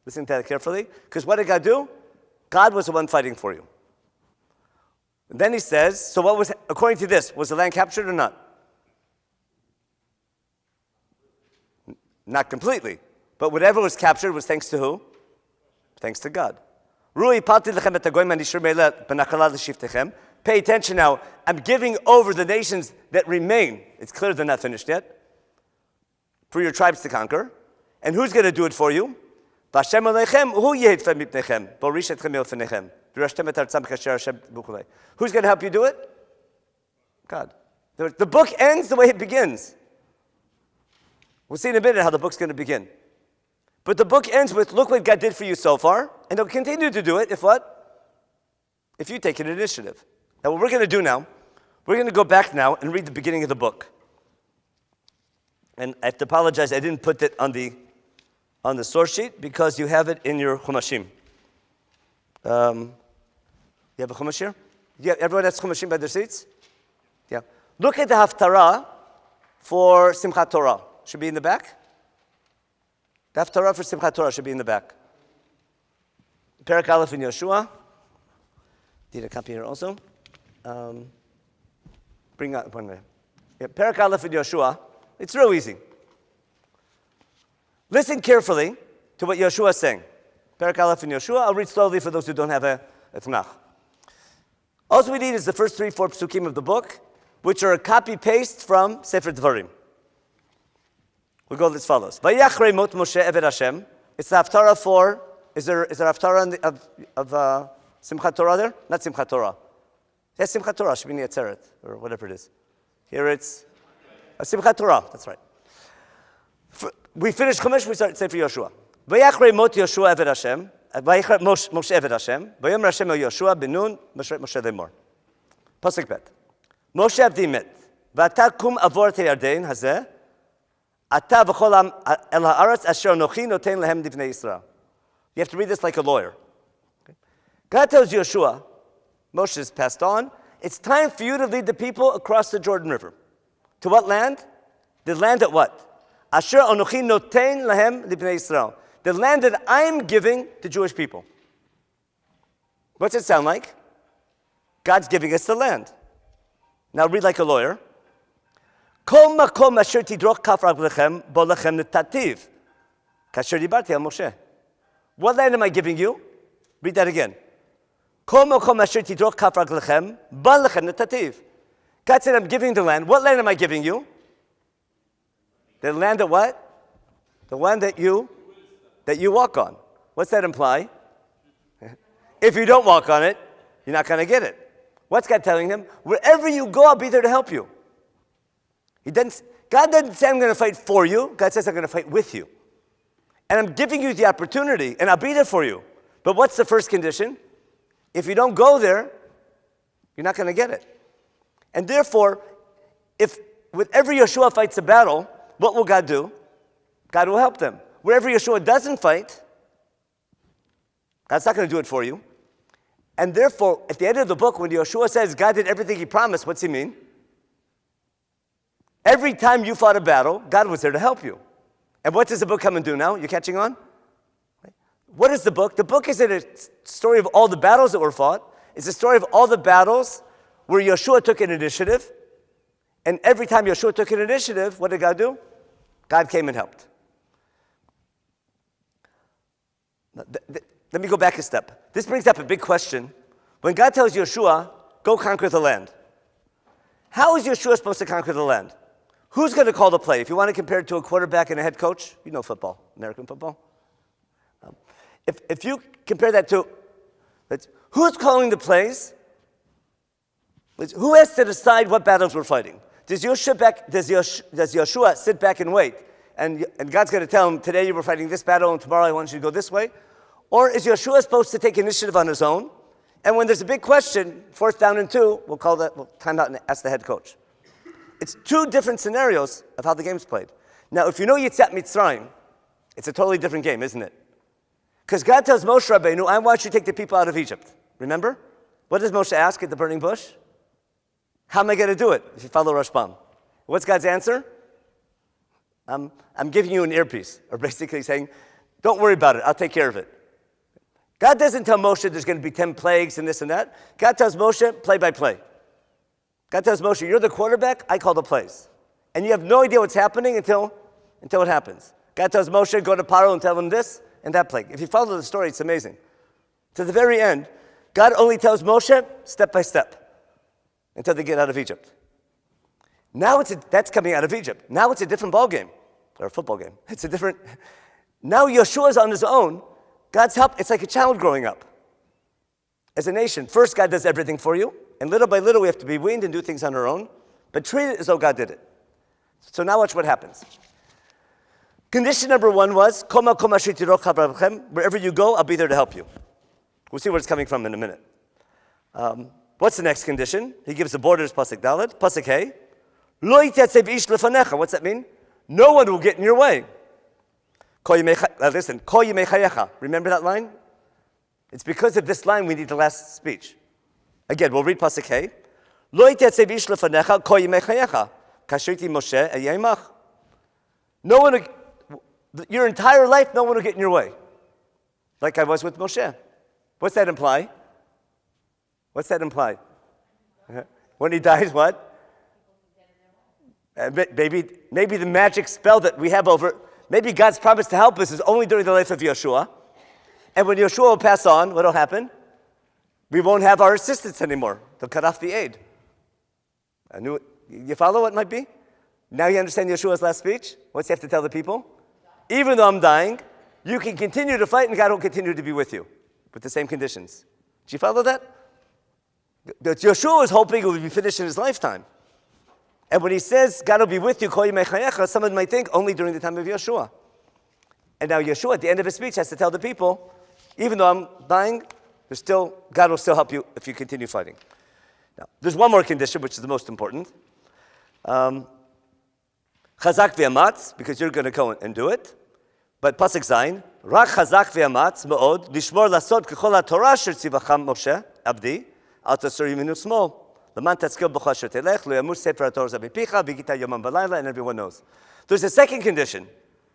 Listen to that carefully, because what did God do? God was the one fighting for you. And then he says, so what was, according to this, was the land captured or not? Not completely. But whatever was captured was thanks to who? Thanks to God. Pay attention now. I'm giving over the nations that remain. It's clear they're not finished yet. For your tribes to conquer. And who's going to do it for you? Who's going to help you do it? God. The book ends the way it begins. We'll see in a minute how the book's going to begin. But the book ends with, look what God did for you so far, and he'll continue to do it if what? If you take an initiative. Now what we're going to do now, we're going to go back now and read the beginning of the book. And I have to apologize, I didn't put it on the source sheet because you have it in your Chumashim. You have a Chumash here? Yeah, everyone has Chumashim by their seats? Yeah. Look at the Haftarah for Simchat Torah. Should be in the back. The Haftarah for Simchat Torah should be in the back. Perek Aleph in Yehoshua. Need a copy here also. Bring out one minute. Yeah, Perek Aleph in Yehoshua. It's real easy. Listen carefully to what Yehoshua is saying. Perek Aleph in Yehoshua. I'll read slowly for those who don't have a Tanach. All we need is the first 3-4 psukim of the book, which are a copy-paste from Sefer Dvarim. We'll go as follows. Vayachrei mot Moshe Eved Hashem. It's the Haftarah for, is there Haftarah of Simchat Torah there? Not Simchat Torah. Yes, Simchat Torah, Shemini Atzeret, or whatever it is. Here it's Simchat Torah, that's right. We finish Chumash, we start Sefer Yehoshua. Vayachrei mot Yehoshua Eved Hashem. Vayachrei Moshe Eved Hashem. Vayom Hashem el Yehoshua benun Moshe lemor. Pasuk Bet. Moshe avdi met. V'ata kum avor et Yarden hazeh. Ata v'chol el haaretz asher nochi noten lehem divnei Yisrael. You have to read this like a lawyer. Okay. God tells Yehoshua, Moshe has passed on, it's time for you to lead the people across the Jordan River. To what land? The land at what? Asher anochi noten lehem divnei Yisrael. The land that I'm giving to Jewish people. What's it sound like? God's giving us the land. Now read like a lawyer. Kol makom asher tidroch kaf raglechem bo lechem netativ. Kasher dibarti al Moshe. What land am I giving you? Read that again. God said, I'm giving the land. What land am I giving you? The land of what? The land that you walk on. What's that imply? If you don't walk on it, you're not going to get it. What's God telling him? Wherever you go, I'll be there to help you. God doesn't say I'm going to fight for you. God says I'm going to fight with you. And I'm giving you the opportunity, and I'll be there for you. But what's the first condition? If you don't go there, you're not going to get it. And therefore, if whenever Yeshua fights a battle, what will God do? God will help them. Wherever Yeshua doesn't fight, God's not going to do it for you. And therefore, at the end of the book, when Yeshua says God did everything he promised, what's he mean? Every time you fought a battle, God was there to help you. And what does the book come and do now? You catching on? What is the book? The book isn't a story of all the battles that were fought. It's a story of all the battles where Yeshua took an initiative. And every time Yeshua took an initiative, what did God do? God came and helped. Let me go back a step. This brings up a big question. When God tells Yeshua, go conquer the land, how is Yeshua supposed to conquer the land? Who's going to call the play? If you want to compare it to a quarterback and a head coach, you know football, American football. If you compare that to, who's calling the plays? Who has to decide what battles we're fighting? Does Yeshua sit back and wait? And God's going to tell him, today you were fighting this battle, and tomorrow I want you to go this way? Or is Yeshua supposed to take initiative on his own? And when there's a big question, 4th down and 2, we'll time out and ask the head coach. It's two different scenarios of how the game's played. Now, if you know Yitzat Mitzrayim, it's a totally different game, isn't it? Because God tells Moshe Rabbenu, I want you to take the people out of Egypt. Remember? What does Moshe ask at the burning bush? How am I going to do it if you follow Rashbam? What's God's answer? I'm giving you an earpiece. Or basically saying, don't worry about it. I'll take care of it. God doesn't tell Moshe there's going to be 10 plagues and this and that. God tells Moshe play by play. God tells Moshe, you're the quarterback, I call the plays. And you have no idea what's happening until it happens. God tells Moshe, go to Paro and tell him this and that plague. If you follow the story, it's amazing. To the very end, God only tells Moshe step by step until they get out of Egypt. Now that's coming out of Egypt. Now it's a different ball game, or a football game. It's a different. Now Yeshua's on his own. God's help. It's like a child growing up. As a nation, first God does everything for you, and little by little we have to be weaned and do things on our own, but treat it as though God did it. So now watch what happens. Condition number 1 was, wherever you go, I'll be there to help you. We'll see where it's coming from in a minute. What's the next condition? He gives the borders, pasuk Dalet. Pasuk Hey. What's that mean? No one will get in your way. Listen, remember that line? It's because of this line we need the last speech. Again, we'll read pasuk Hey. No one, your entire life, no one will get in your way. Like I was with Moshe. What's that imply? What's that imply? When he dies, what? Maybe the magic spell that we have over, maybe God's promise to help us is only during the life of Yeshua. And when Yeshua will pass on, what will happen? We won't have our assistants anymore. They'll cut off the aid. You follow what it might be? Now you understand Yeshua's last speech? What's he have to tell the people? Even though I'm dying, you can continue to fight and God will continue to be with you with the same conditions. Do you follow that? Yeshua was hoping it would be finished in his lifetime. And when he says, God will be with you, someone might think only during the time of Yeshua. And now Yeshua, at the end of his speech, has to tell the people, even though I'm dying, God will still help you if you continue fighting. Now, there's one more condition, which is the most important. Chazak v'amatz, because you're going to go and do it. But pasuk zayin, rak chazak v'amatz me'od, lishmor lasod k'chol ha'torah asher tzivacham Moshe, abdi, al tasur yeminu smol. L'man tatzkil b'chol asher telech, lo yamur sefer haTorah zabipicha, v'gita yomam v'layla, and everyone knows. There's a second condition,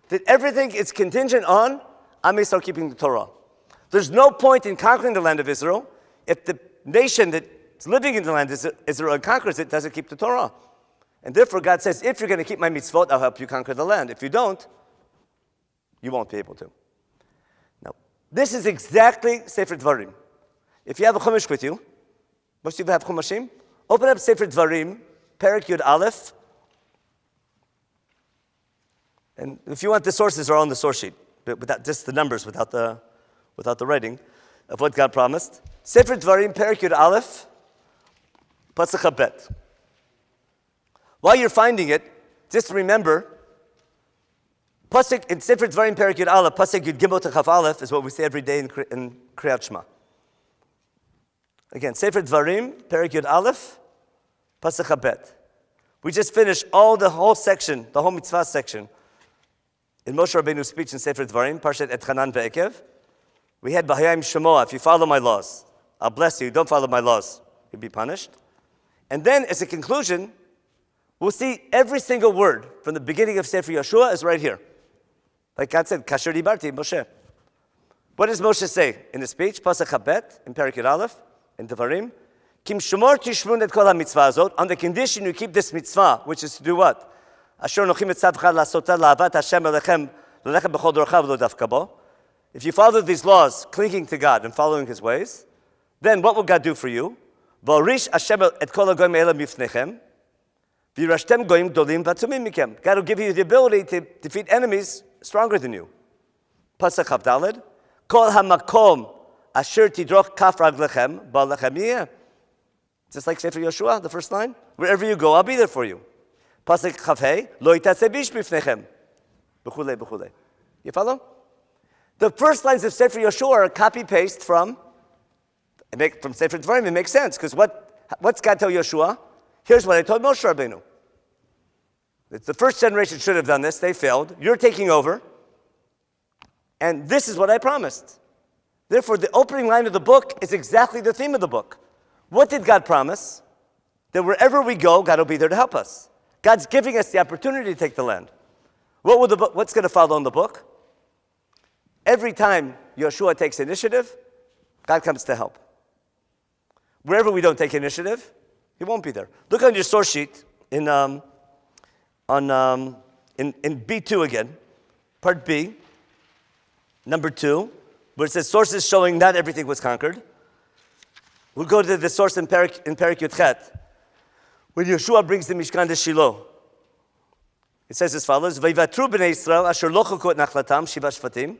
that everything is contingent on, I may start keeping the Torah. There's no point in conquering the land of Israel if the nation that's living in the land of Israel and conquers it doesn't keep the Torah. And therefore God says, if you're going to keep my mitzvot, I'll help you conquer the land. If you don't, you won't be able to. Now, this is exactly Sefer Dvarim. If you have a Chumash with you, most people have Chumashim, open up Sefer Dvarim, Perek Yud Aleph, and if you want, the sources are on the source sheet, but without just the numbers, without the writing of what God promised. Sefer Dvarim, Perek Yud Aleph, Pasuk Bet. While you're finding it, just remember, Pasuk in Sefer Dvarim, Perek Yud Aleph, Pasuk Yud Gimel to Chaf Aleph is what we say every day in Kriyat Shema. Again, Sefer Dvarim, Perek Yud Aleph, Pasuk Bet. We just finished the whole section, the whole mitzvah section, in Moshe Rabbenu's speech in Sefer Dvarim, Parshat Et Chanan Ve'ekev. We had V'hayim Shemoah, if you follow my laws, I'll bless you. Don't follow my laws, you'll be punished. And then, as a conclusion, we'll see every single word from the beginning of Sefer Yehoshua is right here. Like God said, Kasher Dibarti, Moshe. What does Moshe say in the speech? Pasuk Habet, in Perek Yud Aleph, in Devarim. Kim Shemor Tishmun et Kol HaMitzvah Azot, on the condition you keep this mitzvah, which is to do what? Asher Nochim et Tzavcha Lasotah La'avat Hashem Elechem L'lechem B'chol Dorchav Lo Dafka Bo. If you follow these laws, clinging to God and following His ways, then what will God do for you? V'orish Hashem et Kol HaGoyim Elam Mifnechem. V'yirashtem Goyim Gdolim V'atzumim Mikem. God will give you the ability to defeat enemies stronger than you. Pasuk Chavdaled. Kol HaMakom Asher Tidroch Kaf Raglechem Ba'lechem Yeh. Just like Sefer Yehoshua, the first line. Wherever you go, I'll be there for you. Pasuk Chavhei. Lo Yitatze Bish Bifnechem. B'chulei, b'chulei. You follow? The first lines of Sefer Yehoshua are copy-paste from Sefer Dvarim. It makes sense, because what's God tell Yehoshua? Here's what I told Moshe Rabbenu. The first generation should have done this. They failed. You're taking over. And this is what I promised. Therefore, the opening line of the book is exactly the theme of the book. What did God promise? That wherever we go, God will be there to help us. God's giving us the opportunity to take the land. What's going to follow in the book? Every time Yehoshua takes initiative, God comes to help. Wherever we don't take initiative, He won't be there. Look on your source sheet in B2 again, part B, number 2, where it says sources showing not everything was conquered. We'll go to the source in Perek Yud Chet, when Yehoshua brings the Mishkan to Shiloh. It says as follows: Vayvatru b'nei Yisrael asher lo chaku et nachlatam shiva shvatim.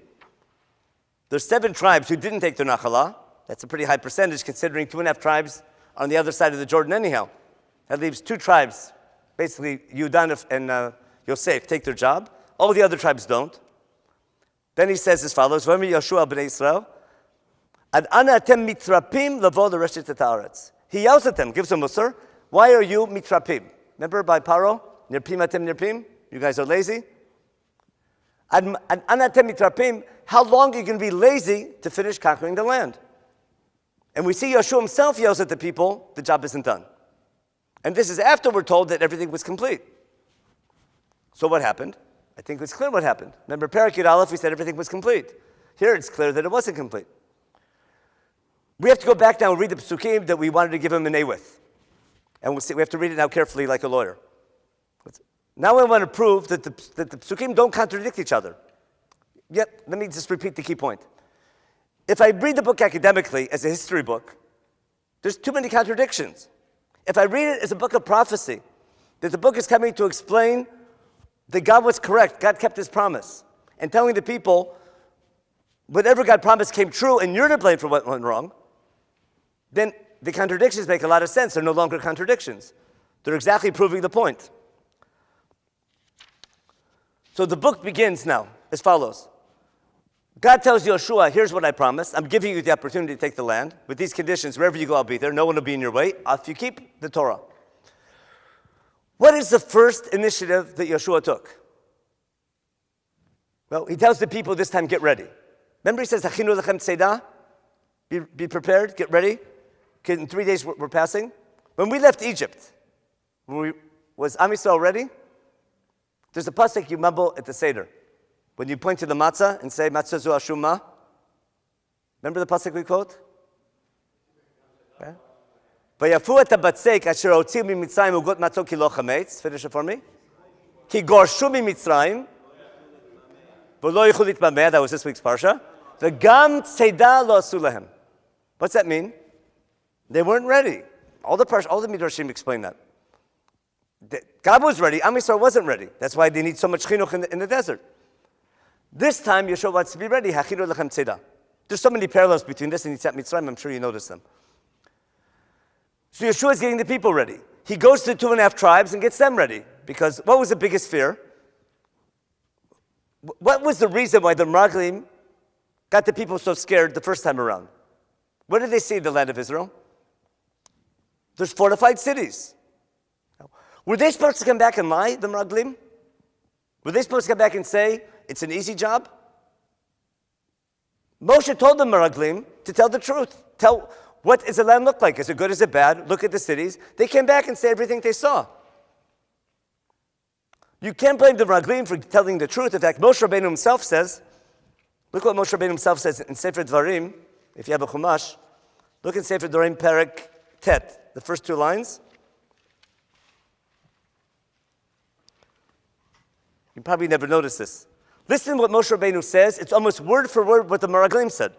There's 7 tribes who didn't take their nachalah. That's a pretty high percentage, considering 2.5 tribes are on the other side of the Jordan anyhow. That leaves 2 tribes, basically Yudan and Yosef, take their job. All the other tribes don't. Then he says as follows: V'amir Yehoshua b'nei Yisrael ad ana atem mitrapim lavo l'reshet haaretz. He yells at them, gives them musar. Why are you mitrapim? Remember by Paro, nirpim atem nirpim. You guys are lazy. Ad ana atem mitrapim. How long are you going to be lazy to finish conquering the land? And we see Yehoshua himself yells at the people, the job isn't done. And this is after we're told that everything was complete. So what happened? I think it's clear what happened. Remember, Perek Yud Aleph, we said everything was complete. Here it's clear that it wasn't complete. We have to go back now and read the psukim that we wanted to give him an A with. And we have to read it now carefully like a lawyer. Now I want to prove that the psukim don't contradict each other. Yet, let me just repeat the key point. If I read the book academically as a history book, there's too many contradictions. If I read it as a book of prophecy, that the book is coming to explain that God was correct, God kept His promise, and telling the people whatever God promised came true and you're to blame for what went wrong, then the contradictions make a lot of sense. They're no longer contradictions. They're exactly proving the point. So the book begins now as follows. God tells Yehoshua, here's what I promised. I'm giving you the opportunity to take the land. With these conditions, wherever you go, I'll be there. No one will be in your way if you keep the Torah. What is the first initiative that Yehoshua took? Well, he tells the people this time, get ready. Remember he says, Achinu lechem tzeidah? Be prepared, get ready. In 3 days we're passing. When we left Egypt, was Am Yisrael ready? There's a pasuk you mumble at the Seder. When you point to the matzah and say, Matzah zu hashuma. Remember the pasuk we quote? Vayafu et habatzek asher hotziu mimitzrayim ugot matzot ki lo chametz. Finish it for me. Ki gorshu mimitzrayim v'lo yichul litmameh. That was this week's parsha. V'gam tzeidah lo asu lahem. What's that mean? They weren't ready. All the Midrashim explain that. God was ready, Am Yisrael wasn't ready. That's why they need so much chinuch in the desert. This time, Yeshua wants to be ready. Hachiru lechem tzeda. There's so many parallels between this and Yitzhak Mitzrayim, I'm sure you noticed them. So Yeshua is getting the people ready. He goes to the 2.5 tribes and gets them ready. Because what was the biggest fear? What was the reason why the Meraglim got the people so scared the first time around? What did they see in the land of Israel? There's fortified cities. Were they supposed to come back and lie, the Meraglim? Were they supposed to come back and say, it's an easy job? Moshe told the Meraglim to tell the truth. Tell, what does the land look like? Is it good, is it bad? Look at the cities. They came back and said everything they saw. You can't blame the Meraglim for telling the truth. In fact, Moshe Rabbenu himself says, look what Moshe Rabbenu himself says in Sefer Dvarim, if you have a Chumash, look at Sefer Dvarim Perek Tet, the first 2 lines. You probably never noticed this. Listen to what Moshe Rabbenu says. It's almost word for word what the Meraglim said.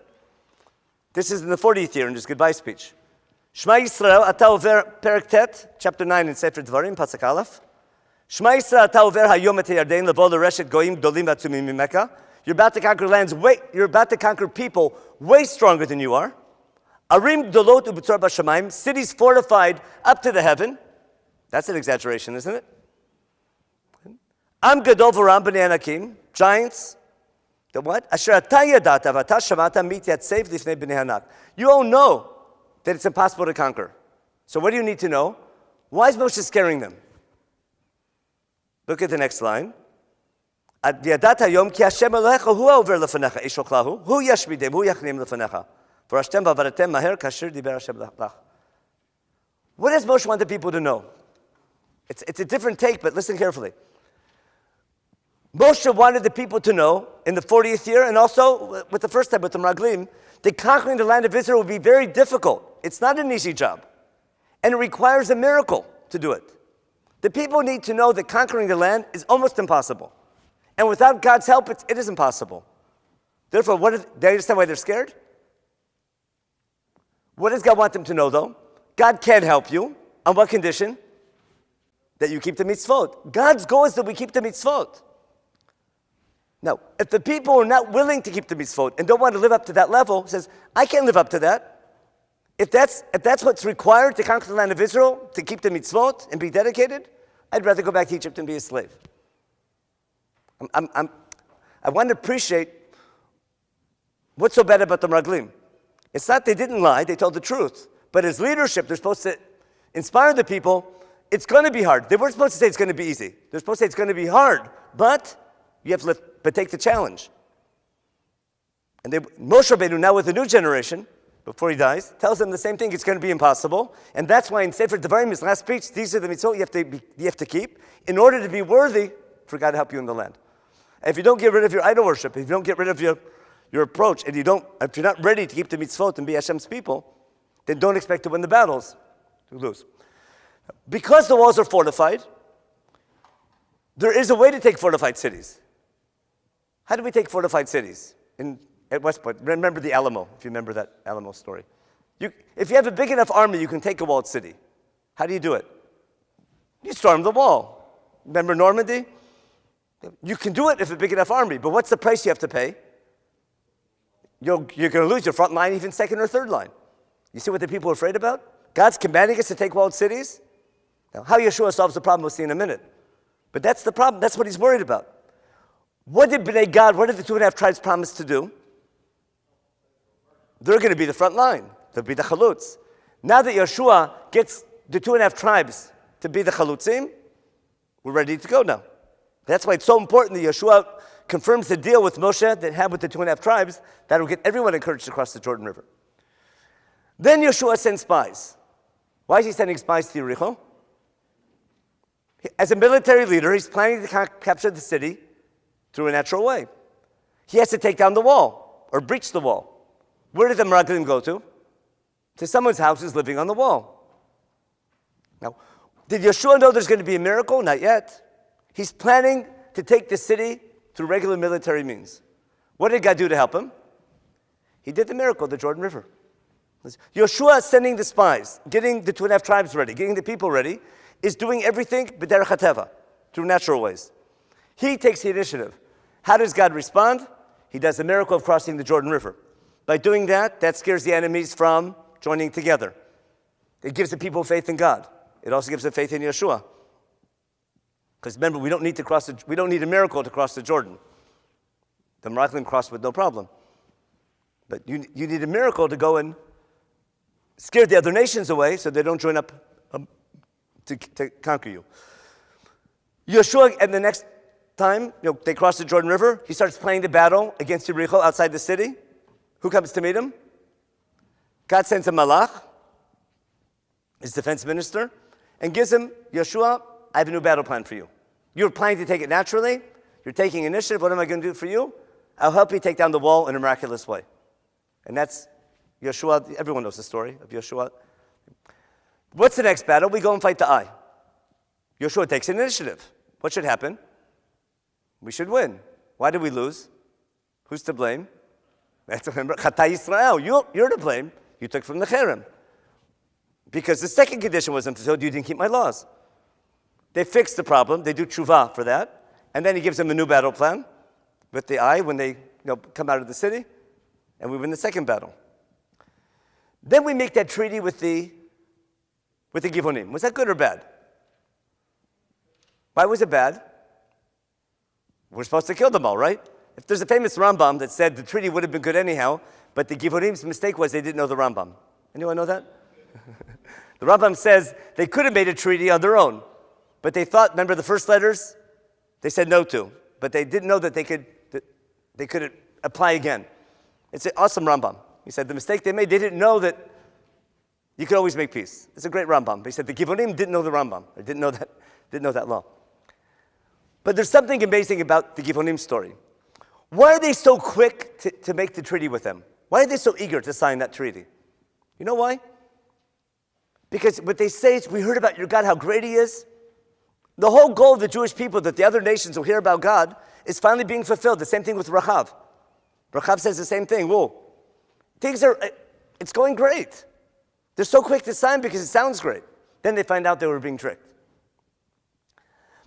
This is in the 40th year in his goodbye speech. Shema Yisrael, ata over Perek Tet, chapter 9 in Sefer Dvarim, Pasuk Aleph. Shema Yisrael, ata over hayom et Yarden, levo l'reshet goyim gdolim atzumim mimeka. You're about to conquer lands. You're about to conquer people way stronger than you are. Arim gdolot u'b'tzor b'shamayim, cities fortified up to the heaven. That's an exaggeration, isn't it? Am gadol v'ram b'nei anakim, giants. The what? Asher ata yadata v'ata shamata mit yatsev lifnei b'nei hanak. You all know that it's impossible to conquer. So what do you need to know? Why is Moshe scaring them? Look at the next line. What does Moshe want the people to know? It's a different take, but listen carefully. Moshe wanted the people to know in the 40th year, and also with the first time with the Meraglim, that conquering the land of Israel would be very difficult. It's not an easy job, and it requires a miracle to do it. The people need to know that conquering the land is almost impossible. And without God's help, it is impossible. Therefore, do you understand why they're scared? What does God want them to know, though? God can help you. On what condition? That you keep the mitzvot. God's goal is that we keep the mitzvot. Now, if the people are not willing to keep the mitzvot and don't want to live up to that level, says, I can't live up to that. If that's what's required to conquer the land of Israel, to keep the mitzvot and be dedicated, I'd rather go back to Egypt and be a slave. I want to appreciate what's so bad about the Meraglim. It's not they didn't lie, they told the truth. But as leadership, they're supposed to inspire the people. It's going to be hard. They weren't supposed to say it's going to be easy. They're supposed to say it's going to be hard, but you have to take the challenge. And Moshe Rabbenu, now with the new generation, before he dies, tells them the same thing. It's going to be impossible. And that's why in Sefer Devarim, his last speech, these are the mitzvot you have to keep in order to be worthy for God to help you in the land. And if you don't get rid of your idol worship, if you don't get rid of your approach, and if you're not ready to keep the mitzvot and be Hashem's people, then don't expect to win the battles, to lose. Because the walls are fortified, there is a way to take fortified cities. How do we take fortified cities? At West Point, remember the Alamo, if you remember that Alamo story. If you have a big enough army, you can take a walled city. How do you do it? You storm the wall. Remember Normandy? You can do it if a big enough army, but what's the price you have to pay? You're going to lose your front line, even second or third line. You see what the people are afraid about? God's commanding us to take walled cities. Now, how Yeshua solves the problem, we'll see in a minute. But that's the problem. That's what he's worried about. What did B'nai Gad, what did the 2.5 tribes promise to do? They're going to be the front line. They'll be the chalutz. Now that Yeshua gets the 2.5 tribes to be the chalutzim, we're ready to go now. That's why it's so important that Yeshua confirms the deal with Moshe that had with the 2.5 tribes that will get everyone encouraged to cross the Jordan River. Then Yeshua sends spies. Why is he sending spies to Yericho? As a military leader, he's planning to capture the city through a natural way. He has to take down the wall or breach the wall. Where did the Meraglim go to? To someone's house who's living on the wall. Now, did Yeshua know there's going to be a miracle? Not yet. He's planning to take the city through regular military means. What did God do to help him? He did the miracle, the Jordan River. Yehoshua sending the spies, getting the 2.5 tribes ready, getting the people ready, is doing everything b'derech hateva, through natural ways. He takes the initiative. How does God respond? He does the miracle of crossing the Jordan River. By doing that, that scares the enemies from joining together. It gives the people faith in God. It also gives them faith in Yeshua. Because remember, we don't need a miracle to cross the Jordan. The Menachem crossed with no problem. But you need a miracle to go and scare the other nations away so they don't join up to conquer you. Yeshua, and the next time they cross the Jordan River, he starts playing the battle against Jericho outside the city. Who comes to meet him? God sends a malach, his defense minister, and gives him, Yeshua, I have a new battle plan for you. You're planning to take it naturally. You're taking initiative. What am I going to do for you? I'll help you take down the wall in a miraculous way. And that's Yeshua. Everyone knows the story of Yeshua. What's the next battle? We go and fight the Ai. Yeshua takes initiative. What should happen? We should win. Why did we lose? Who's to blame? Chata Yisrael. You're to blame. You took from the cherem. Because the second condition wasn't fulfilled. You didn't keep my laws. They fix the problem. They do tshuva for that. And then he gives them a new battle plan with the Ai when they come out of the city. And we win the second battle. Then we make that treaty with the Givonim. Was that good or bad? Why was it bad? We're supposed to kill them all, right? If there's a famous Rambam that said the treaty would have been good anyhow, but the Givonim's mistake was they didn't know the Rambam. Anyone know that? The Rambam says they could have made a treaty on their own, but they thought, remember the first letters? They said no to, but they didn't know that they could apply again. It's an awesome Rambam. He said the mistake they made, they didn't know that you could always make peace. It's a great Rambam. But he said the Givonim didn't know the Rambam. They didn't know that law. But there's something amazing about the Givonim story. Why are they so quick to make the treaty with them? Why are they so eager to sign that treaty? You know why? Because what they say is, we heard about your God, how great he is. The whole goal of the Jewish people, that the other nations will hear about God, is finally being fulfilled. The same thing with Rachav. Rachav says the same thing. Whoa, it's going great. They're so quick to sign because it sounds great. Then they find out they were being tricked.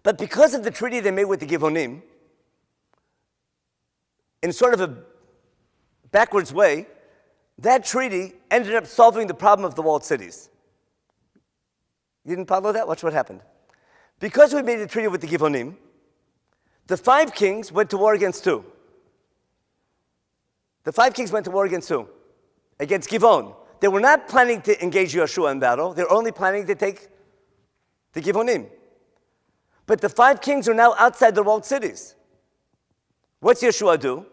But because of the treaty they made with the Givonim, in sort of a backwards way, that treaty ended up solving the problem of the walled cities. You didn't follow that? Watch what happened. Because we made a treaty with the Givonim, the 5 kings went to war against who? The 5 kings went to war against who? Against Givon. They were not planning to engage Yehoshua in battle. They were only planning to take the Givonim. But the 5 kings are now outside the walled cities. What's Yehoshua do?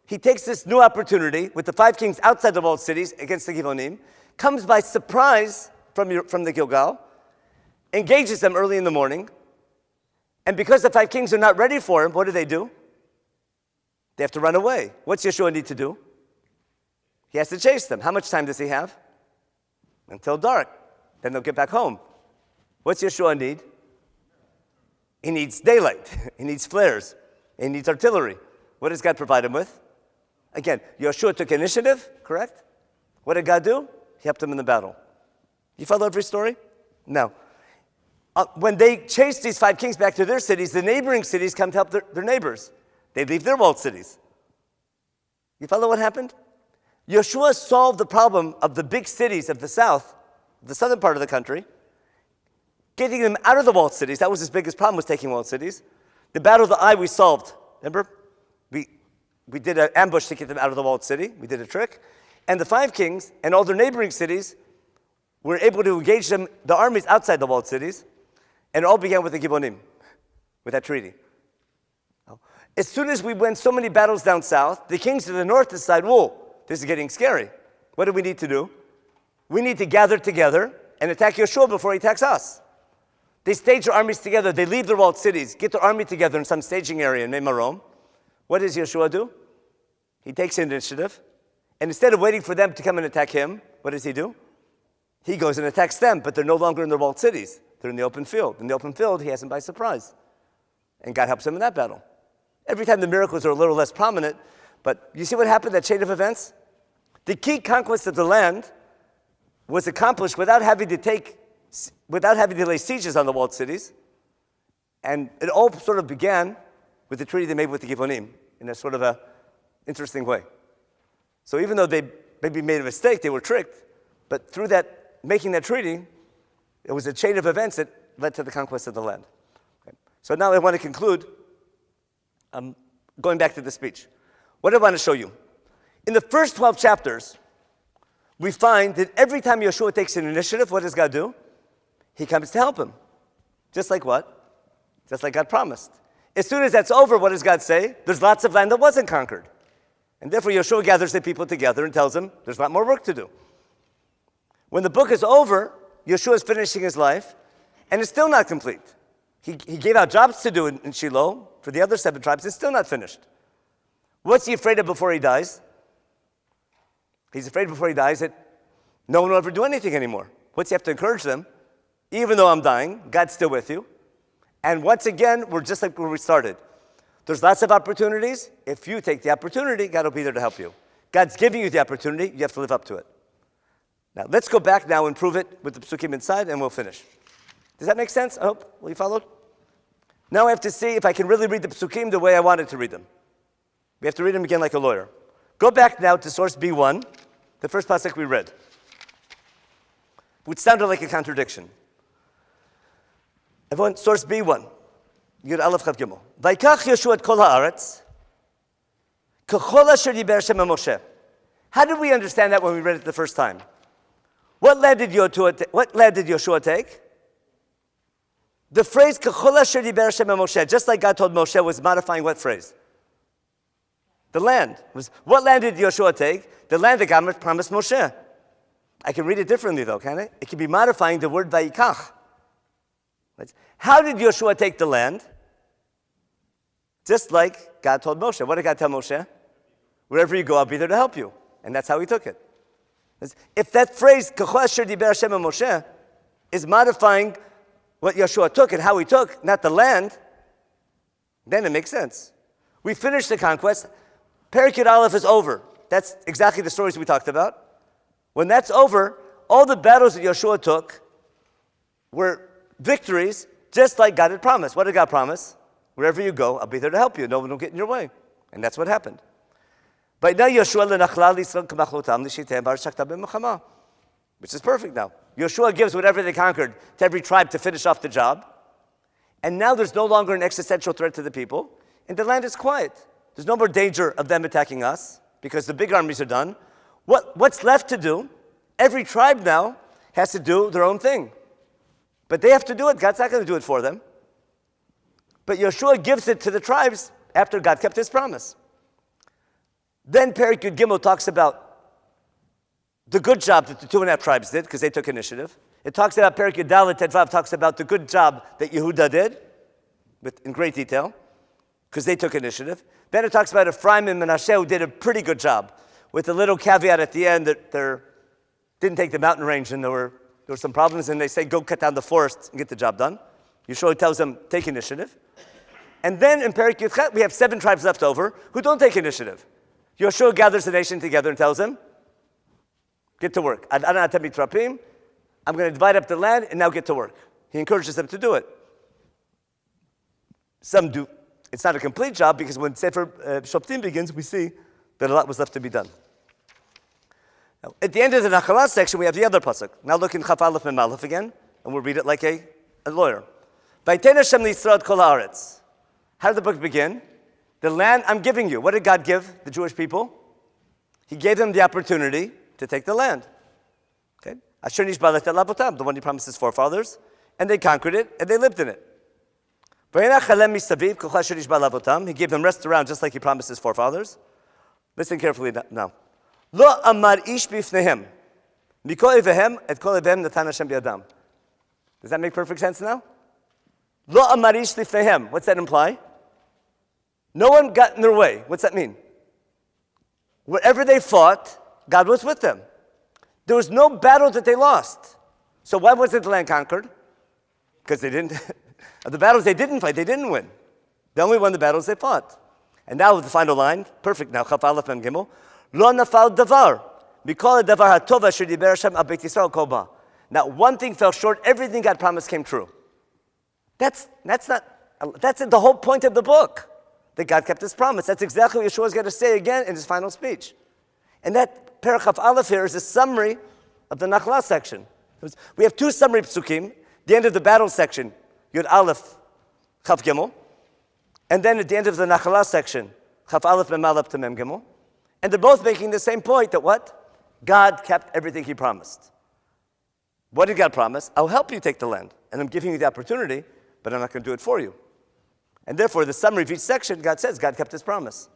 He takes this new opportunity with the 5 kings outside the walled cities against the Givonim, comes by surprise from the Gilgal, engages them early in the morning, and because the 5 kings are not ready for him, what do? They have to run away. What's Yehoshua need to do? He has to chase them. How much time does he have? Until dark. Then they'll get back home. What's Yehoshua need? He needs daylight. He needs flares. He needs artillery. What does God provide him with? Again, Yehoshua took initiative, correct? What did God do? He helped him in the battle. You follow every story? No. When they chase these 5 kings back to their cities, the neighboring cities come to help their neighbors. They leave their walled cities. You follow what happened? Yehoshua solved the problem of the big cities of the south, the southern part of the country, getting them out of the walled cities. That was his biggest problem, was taking walled cities. The battle of the Ai we solved. Remember? We did an ambush to get them out of the walled city. We did a trick. And the 5 kings and all their neighboring cities were able to engage the armies outside the walled cities. And it all began with the Givonim, with that treaty. As soon as we win so many battles down south, the kings to the north decide, whoa, this is getting scary. What do we need to do? We need to gather together and attack Yehoshua before he attacks us. They stage their armies together. They leave their walled cities, get their army together in some staging area in Marom. What does Yehoshua do? He takes initiative. And instead of waiting for them to come and attack him, what does he do? He goes and attacks them, but they're no longer in their walled cities. They're in the open field. In the open field, he has them by surprise. And God helps him in that battle. Every time the miracles are a little less prominent, but you see what happened, that chain of events? The key conquest of the land was accomplished without having to lay sieges on the walled cities. And it all sort of began with the treaty they made with the Givonim in a sort of a interesting way. So even though they maybe made a mistake, they were tricked, but through that, making that treaty, it was a chain of events that led to the conquest of the land. Okay. So now I want to conclude, going back to the speech. What do I want to show you? In the first 12 chapters, we find that every time Yehoshua takes an initiative, what does God do? He comes to help him. Just like what? Just like God promised. As soon as that's over, what does God say? There's lots of land that wasn't conquered. And therefore, Yehoshua gathers the people together and tells them, there's a lot more work to do. When the book is over, Yehoshua is finishing his life, and it's still not complete. He gave out jobs to do in Shiloh for the other 7 tribes. It's still not finished. What's he afraid of before he dies? He's afraid before he dies that no one will ever do anything anymore. What's he have to encourage them? Even though I'm dying, God's still with you. And once again, we're just like where we started. There's lots of opportunities. If you take the opportunity, God will be there to help you. God's giving you the opportunity. You have to live up to it. Now, let's go back now and prove it with the psukim inside, and we'll finish. Does that make sense? I hope. Will you follow? Now I have to see if I can really read the psukim the way I wanted to read them. We have to read them again like a lawyer. Go back now to source B1, the first pasuk we read, which sounded like a contradiction. Everyone, source B1. Yud Aleph Chav Gimel. Vaikach Yehoshua et kol haaretz, kechol asher diber Hashem Moshe. How did we understand that when we read it the first time? What land did Yehoshua take? The phrase kechol asher diber Hashem Moshe, just like God told Moshe, was modifying what phrase? The land. What land did Yehoshua take? The land that God promised Moshe. I can read it differently though, can I? It can be modifying the word Vaikach. How did Yehoshua take the land? Just like God told Moshe. What did God tell Moshe? Wherever you go, I'll be there to help you. And that's how he took it. If that phrase, Kechol asher diber Hashem Moshe, is modifying what Yehoshua took and how he took, not the land, then it makes sense. We finished the conquest. Perek Yud Aleph is over. That's exactly the stories we talked about. When that's over, all the battles that Yehoshua took were victories, just like God had promised. What did God promise? Wherever you go, I'll be there to help you. No one will get in your way. And that's what happened. Which is perfect now. Yehoshua gives whatever they conquered to every tribe to finish off the job. And now there's no longer an existential threat to the people. And the land is quiet. There's no more danger of them attacking us because the big armies are done. What's left to do? Every tribe now has to do their own thing. But they have to do it. God's not going to do it for them. But Yehoshua gives it to the tribes after God kept his promise. Then Perek Yud Gimel talks about the good job that the 2.5 tribes did because they took initiative. It talks about Perek Yud Dalet Tedvav talks about the good job that Yehuda did in great detail because they took initiative. Then it talks about Ephraim and Menachem who did a pretty good job with a little caveat at the end that they didn't take the mountain range and there were some problems, and they say, go cut down the forest and get the job done. Yehoshua tells them, take initiative. And then in Perek Yud Chet, we have 7 tribes left over who don't take initiative. Yehoshua gathers the nation together and tells them, get to work. I'm going to divide up the land, and now get to work. He encourages them to do it. Some do. It's not a complete job, because when Sefer Shoftim begins, we see that a lot was left to be done. Now, at the end of the Hakhel section, we have the other pasuk. Now look in Chaf Aleph and Aleph again, and we'll read it like a lawyer. Vayten Hashem liYisrael kol haaretz. How did the book begin? The land I'm giving you. What did God give the Jewish people? He gave them the opportunity to take the land. Okay? Asher nishba letet lavotam, the one he promised his forefathers, and they conquered it, and they lived in it. He gave them rest around just like he promised his forefathers. Listen carefully now. Lo amar ish bifnehem, mikol evehem et kol evehem natan Hashem biyadam. Does that make perfect sense now? Lo amar ish bifnehem. What's that imply? No one got in their way. What's that mean? Wherever they fought, God was with them. There was no battle that they lost. So why wasn't the land conquered? Because they didn't. The battles they didn't fight, they didn't win. They only won the battles they fought. And now the final line, perfect now, Chaf Aleph Mem Gimel. Lo nafal davar, Not one thing fell short. Everything God promised came true. That's the whole point of the book, that God kept His promise. That's exactly what Yeshua is going to say again in His final speech. And that Perach Aleph here is a summary of the Nachla section. We have two summary psukim. The end of the battle section, Yud Aleph, Chav Gimel. And then at the end of the Nachla section, Chav Aleph, Mem Aleph to Mem Gimel. And they're both making the same point, that what? God kept everything He promised. What did God promise? I'll help you take the land. And I'm giving you the opportunity, but I'm not going to do it for you. And therefore, the summary of each section, God says, God kept His promise.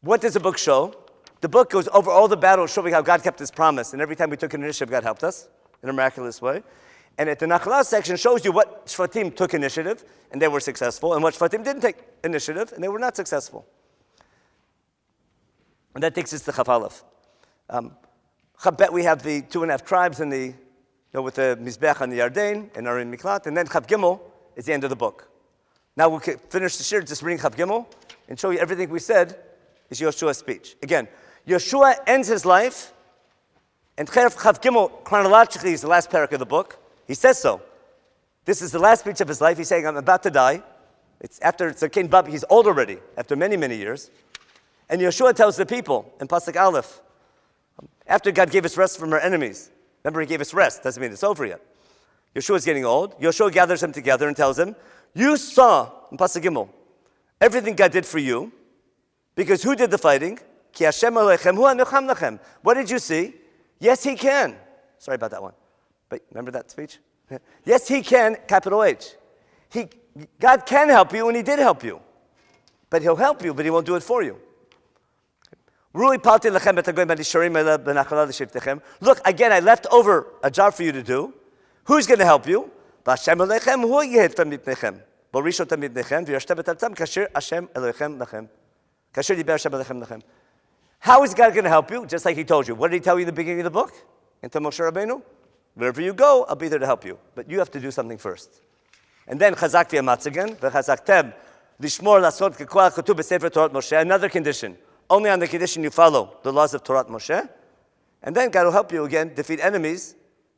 What does the book show? The book goes over all the battles, showing how God kept His promise. And every time we took an initiative, God helped us in a miraculous way. And at the Nachla section shows you what Shvatim took initiative, and they were successful, and what Shvatim didn't take initiative, and they were not successful. And that takes us to Chav Aleph. Chabet, we have the 2.5 tribes in the, with the Mizbech on the Yarden, and Arim Miklat, and then Chav Gimel is the end of the book. Now we'll finish the shir just reading Chav Gimel, and show you everything we said is Yeshua's speech. Again, Yeshua ends his life, and Chav Gimel chronologically is the last parak of the book. He says so. This is the last speech of his life. He's saying, I'm about to die. It's after Tzarkein Bab, he's old already, after many, many years. And Yeshua tells the people in Pasuk Aleph, after God gave us rest from our enemies, remember He gave us rest, doesn't mean it's over yet. Yeshua's getting old. Yeshua gathers them together and tells them, you saw, in Pasuk Gimel, everything God did for you, because who did the fighting? Ki Hashem Elohechem hu hanilcham lachem. What did you see? Yes, He can. Sorry about that one. But remember that speech? Yes, He can, capital H. God can help you, and He did help you. But He'll help you, but He won't do it for you. Look, again, I left over a job for you to do. Who's going to help you? How is God going to help you? Just like He told you. What did He tell you in the beginning of the book? Into Moshe Rabbenu? Wherever you go, I'll be there to help you. But you have to do something first. And then chazak v'yamatz again. V'chazaktem lishmor lasot k'koach k'tuv b'sefer Torah Moshe. Another condition. Only on the condition you follow the laws of Torah Moshe. And then God will help you again defeat enemies.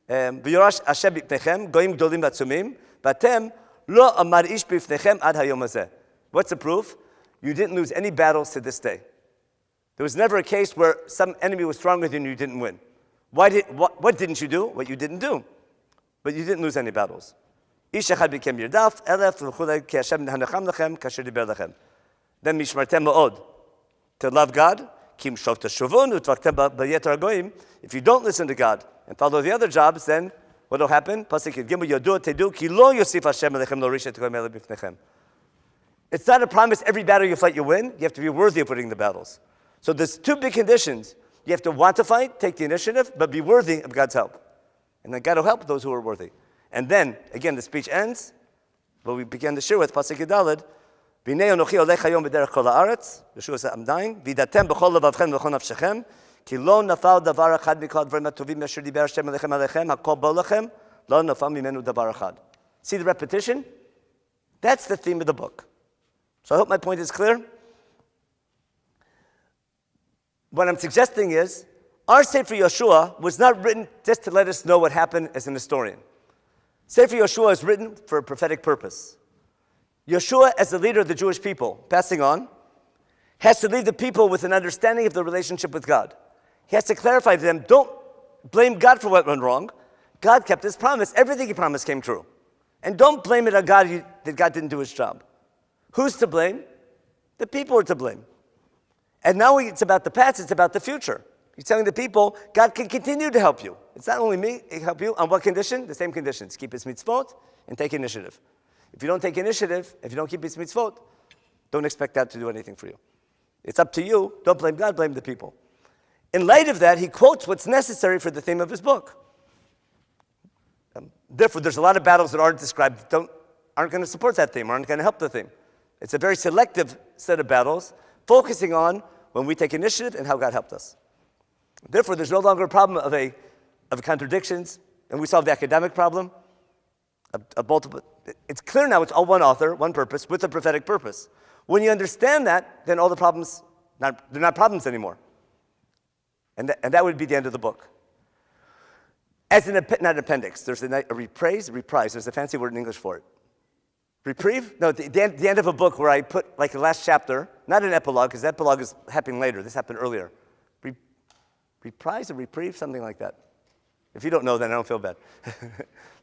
V'yorash Hashem b'pnechem goyim gdolim v'atzumim v'atem lo amar ish b'pnechem ad hayom hazeh. What's the proof? You didn't lose any battles to this day. There was never a case where some enemy was stronger than you didn't win. What didn't you do? What you didn't do. But you didn't lose any battles. Ish echad b'kem yirdaf, elef v'chulei ki Hashem hanacham lachem kasher diber lachem. Then mishmartem ma'od. To love God, kim shov teshuvun u'tvaktem b'yeter goyim. If you don't listen to God and follow the other jobs, then what will happen? Pasuk Gimel yodu tedu ki lo yosif Hashem alechem lo rishet goyim ele b'fnechem. It's not a promise every battle you fight you win. You have to be worthy of winning the battles. So there's two big conditions. You have to want to fight, take the initiative, but be worthy of God's help. And then God will help those who are worthy. And then, again, the speech ends, but we begin the shir with Pasuk Yudaled. V'nei anochi olech hayom b'derech kol haaretz. Yeshua said, I'm dying. V'datem b'chol levavchem v'chol nafshechem. Ki lo nafal davar echad mikol dvarim hatovim asher diber Hashem alechem alechem. Hakol bo lachem. Lo nafal mimenu davar echad. See the repetition? That's the theme of the book. So I hope my point is clear. What I'm suggesting is, our Sefer Yehoshua was not written just to let us know what happened as an historian. Sefer Yehoshua is written for a prophetic purpose. Yehoshua, as the leader of the Jewish people, passing on, has to leave the people with an understanding of the relationship with God. He has to clarify to them, don't blame God for what went wrong. God kept His promise. Everything He promised came true. And don't blame it on God that God didn't do His job. Who's to blame? The people are to blame. And now it's about the past, it's about the future. He's telling the people, God can continue to help you. It's not only me, He help you. On what condition? The same conditions. Keep His mitzvot and take initiative. If you don't take initiative, if you don't keep His mitzvot, don't expect God to do anything for you. It's up to you. Don't blame God, blame the people. In light of that, he quotes what's necessary for the theme of his book. Therefore, there's a lot of battles that aren't described, aren't going to support that theme, aren't going to help the theme. It's a very selective set of battles, focusing on when we take initiative and how God helped us. Therefore, there's no longer a problem of contradictions, and we solve the academic problem. It's clear now it's all one author, one purpose, with a prophetic purpose. When you understand that, then all the problems, they're not problems anymore. And that would be the end of the book. As not an appendix, there's a reprise. There's a fancy word in English for it. Reprieve? No, the end of a book where I put like the last chapter, not an epilogue, because epilogue is happening later. This happened earlier. Reprise or reprieve, something like that. If you don't know, then I don't feel bad.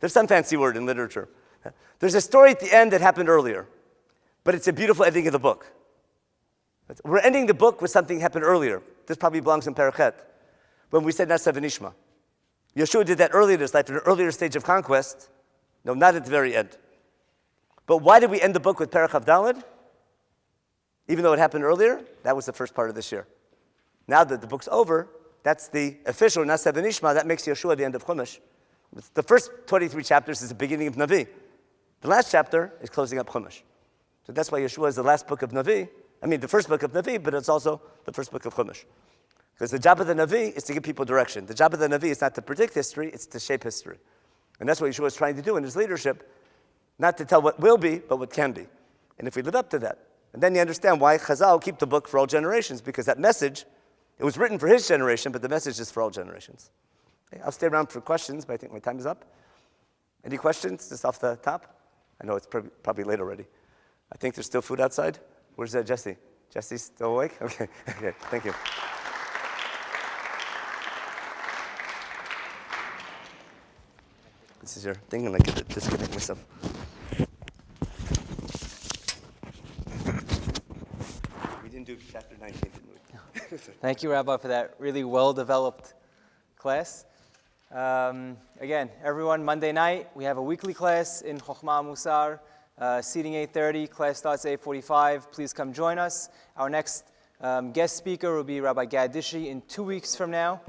There's some fancy word in literature. There's a story at the end that happened earlier, but it's a beautiful ending of the book. We're ending the book with something that happened earlier. This probably belongs in Parachet, when we said Nasa v'nishma. Yeshua did that earlier in his life, in an earlier stage of conquest. No, not at the very end. But why did we end the book with Perach Daled? Even though it happened earlier, that was the first part of this year. Now that the book's over, that's the official Nasa v'nishma. That makes Yeshua the end of Chumash. The first 23 chapters is the beginning of Navi. The last chapter is closing up Chumash. So that's why Yeshua is the last book of Navi. I mean, the first book of Navi, but it's also the first book of Chumash. Because the job of the Navi is to give people direction. The job of the Navi is not to predict history, it's to shape history. And that's what Yeshua is trying to do in his leadership, not to tell what will be, but what can be. And if we live up to that, and then you understand why Chazal keep the book for all generations, because that message, it was written for his generation, but the message is for all generations. Okay, I'll stay around for questions, but I think my time is up. Any questions just off the top? I know it's probably late already. I think there's still food outside. Where's Jesse? Jesse's still awake? Okay, okay, thank you. This is your thing, and I get to disconnect myself. We didn't do chapter 19, didn't we? Thank you, Rabbi, for that really well-developed class. Again, everyone, Monday night, we have a weekly class in Chokhmah Musar, seating 8:30, class starts at 8:45. Please come join us. Our next guest speaker will be Rabbi Gad Dishi in 2 weeks from now.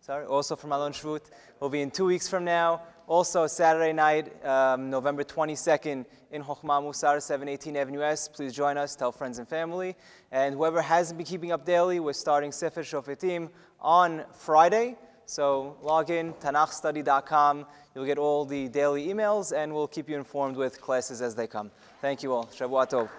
Also from Alon Shvut. Will be in 2 weeks from now. Also, Saturday night, November 22nd, in Chokhmah Musar, 718 Avenue S. Please join us, tell friends and family. And whoever hasn't been keeping up daily, we're starting Sefer Shofetim on Friday. So log in, tanachstudy.com. You'll get all the daily emails, and we'll keep you informed with classes as they come. Thank you all. Shavua Tov.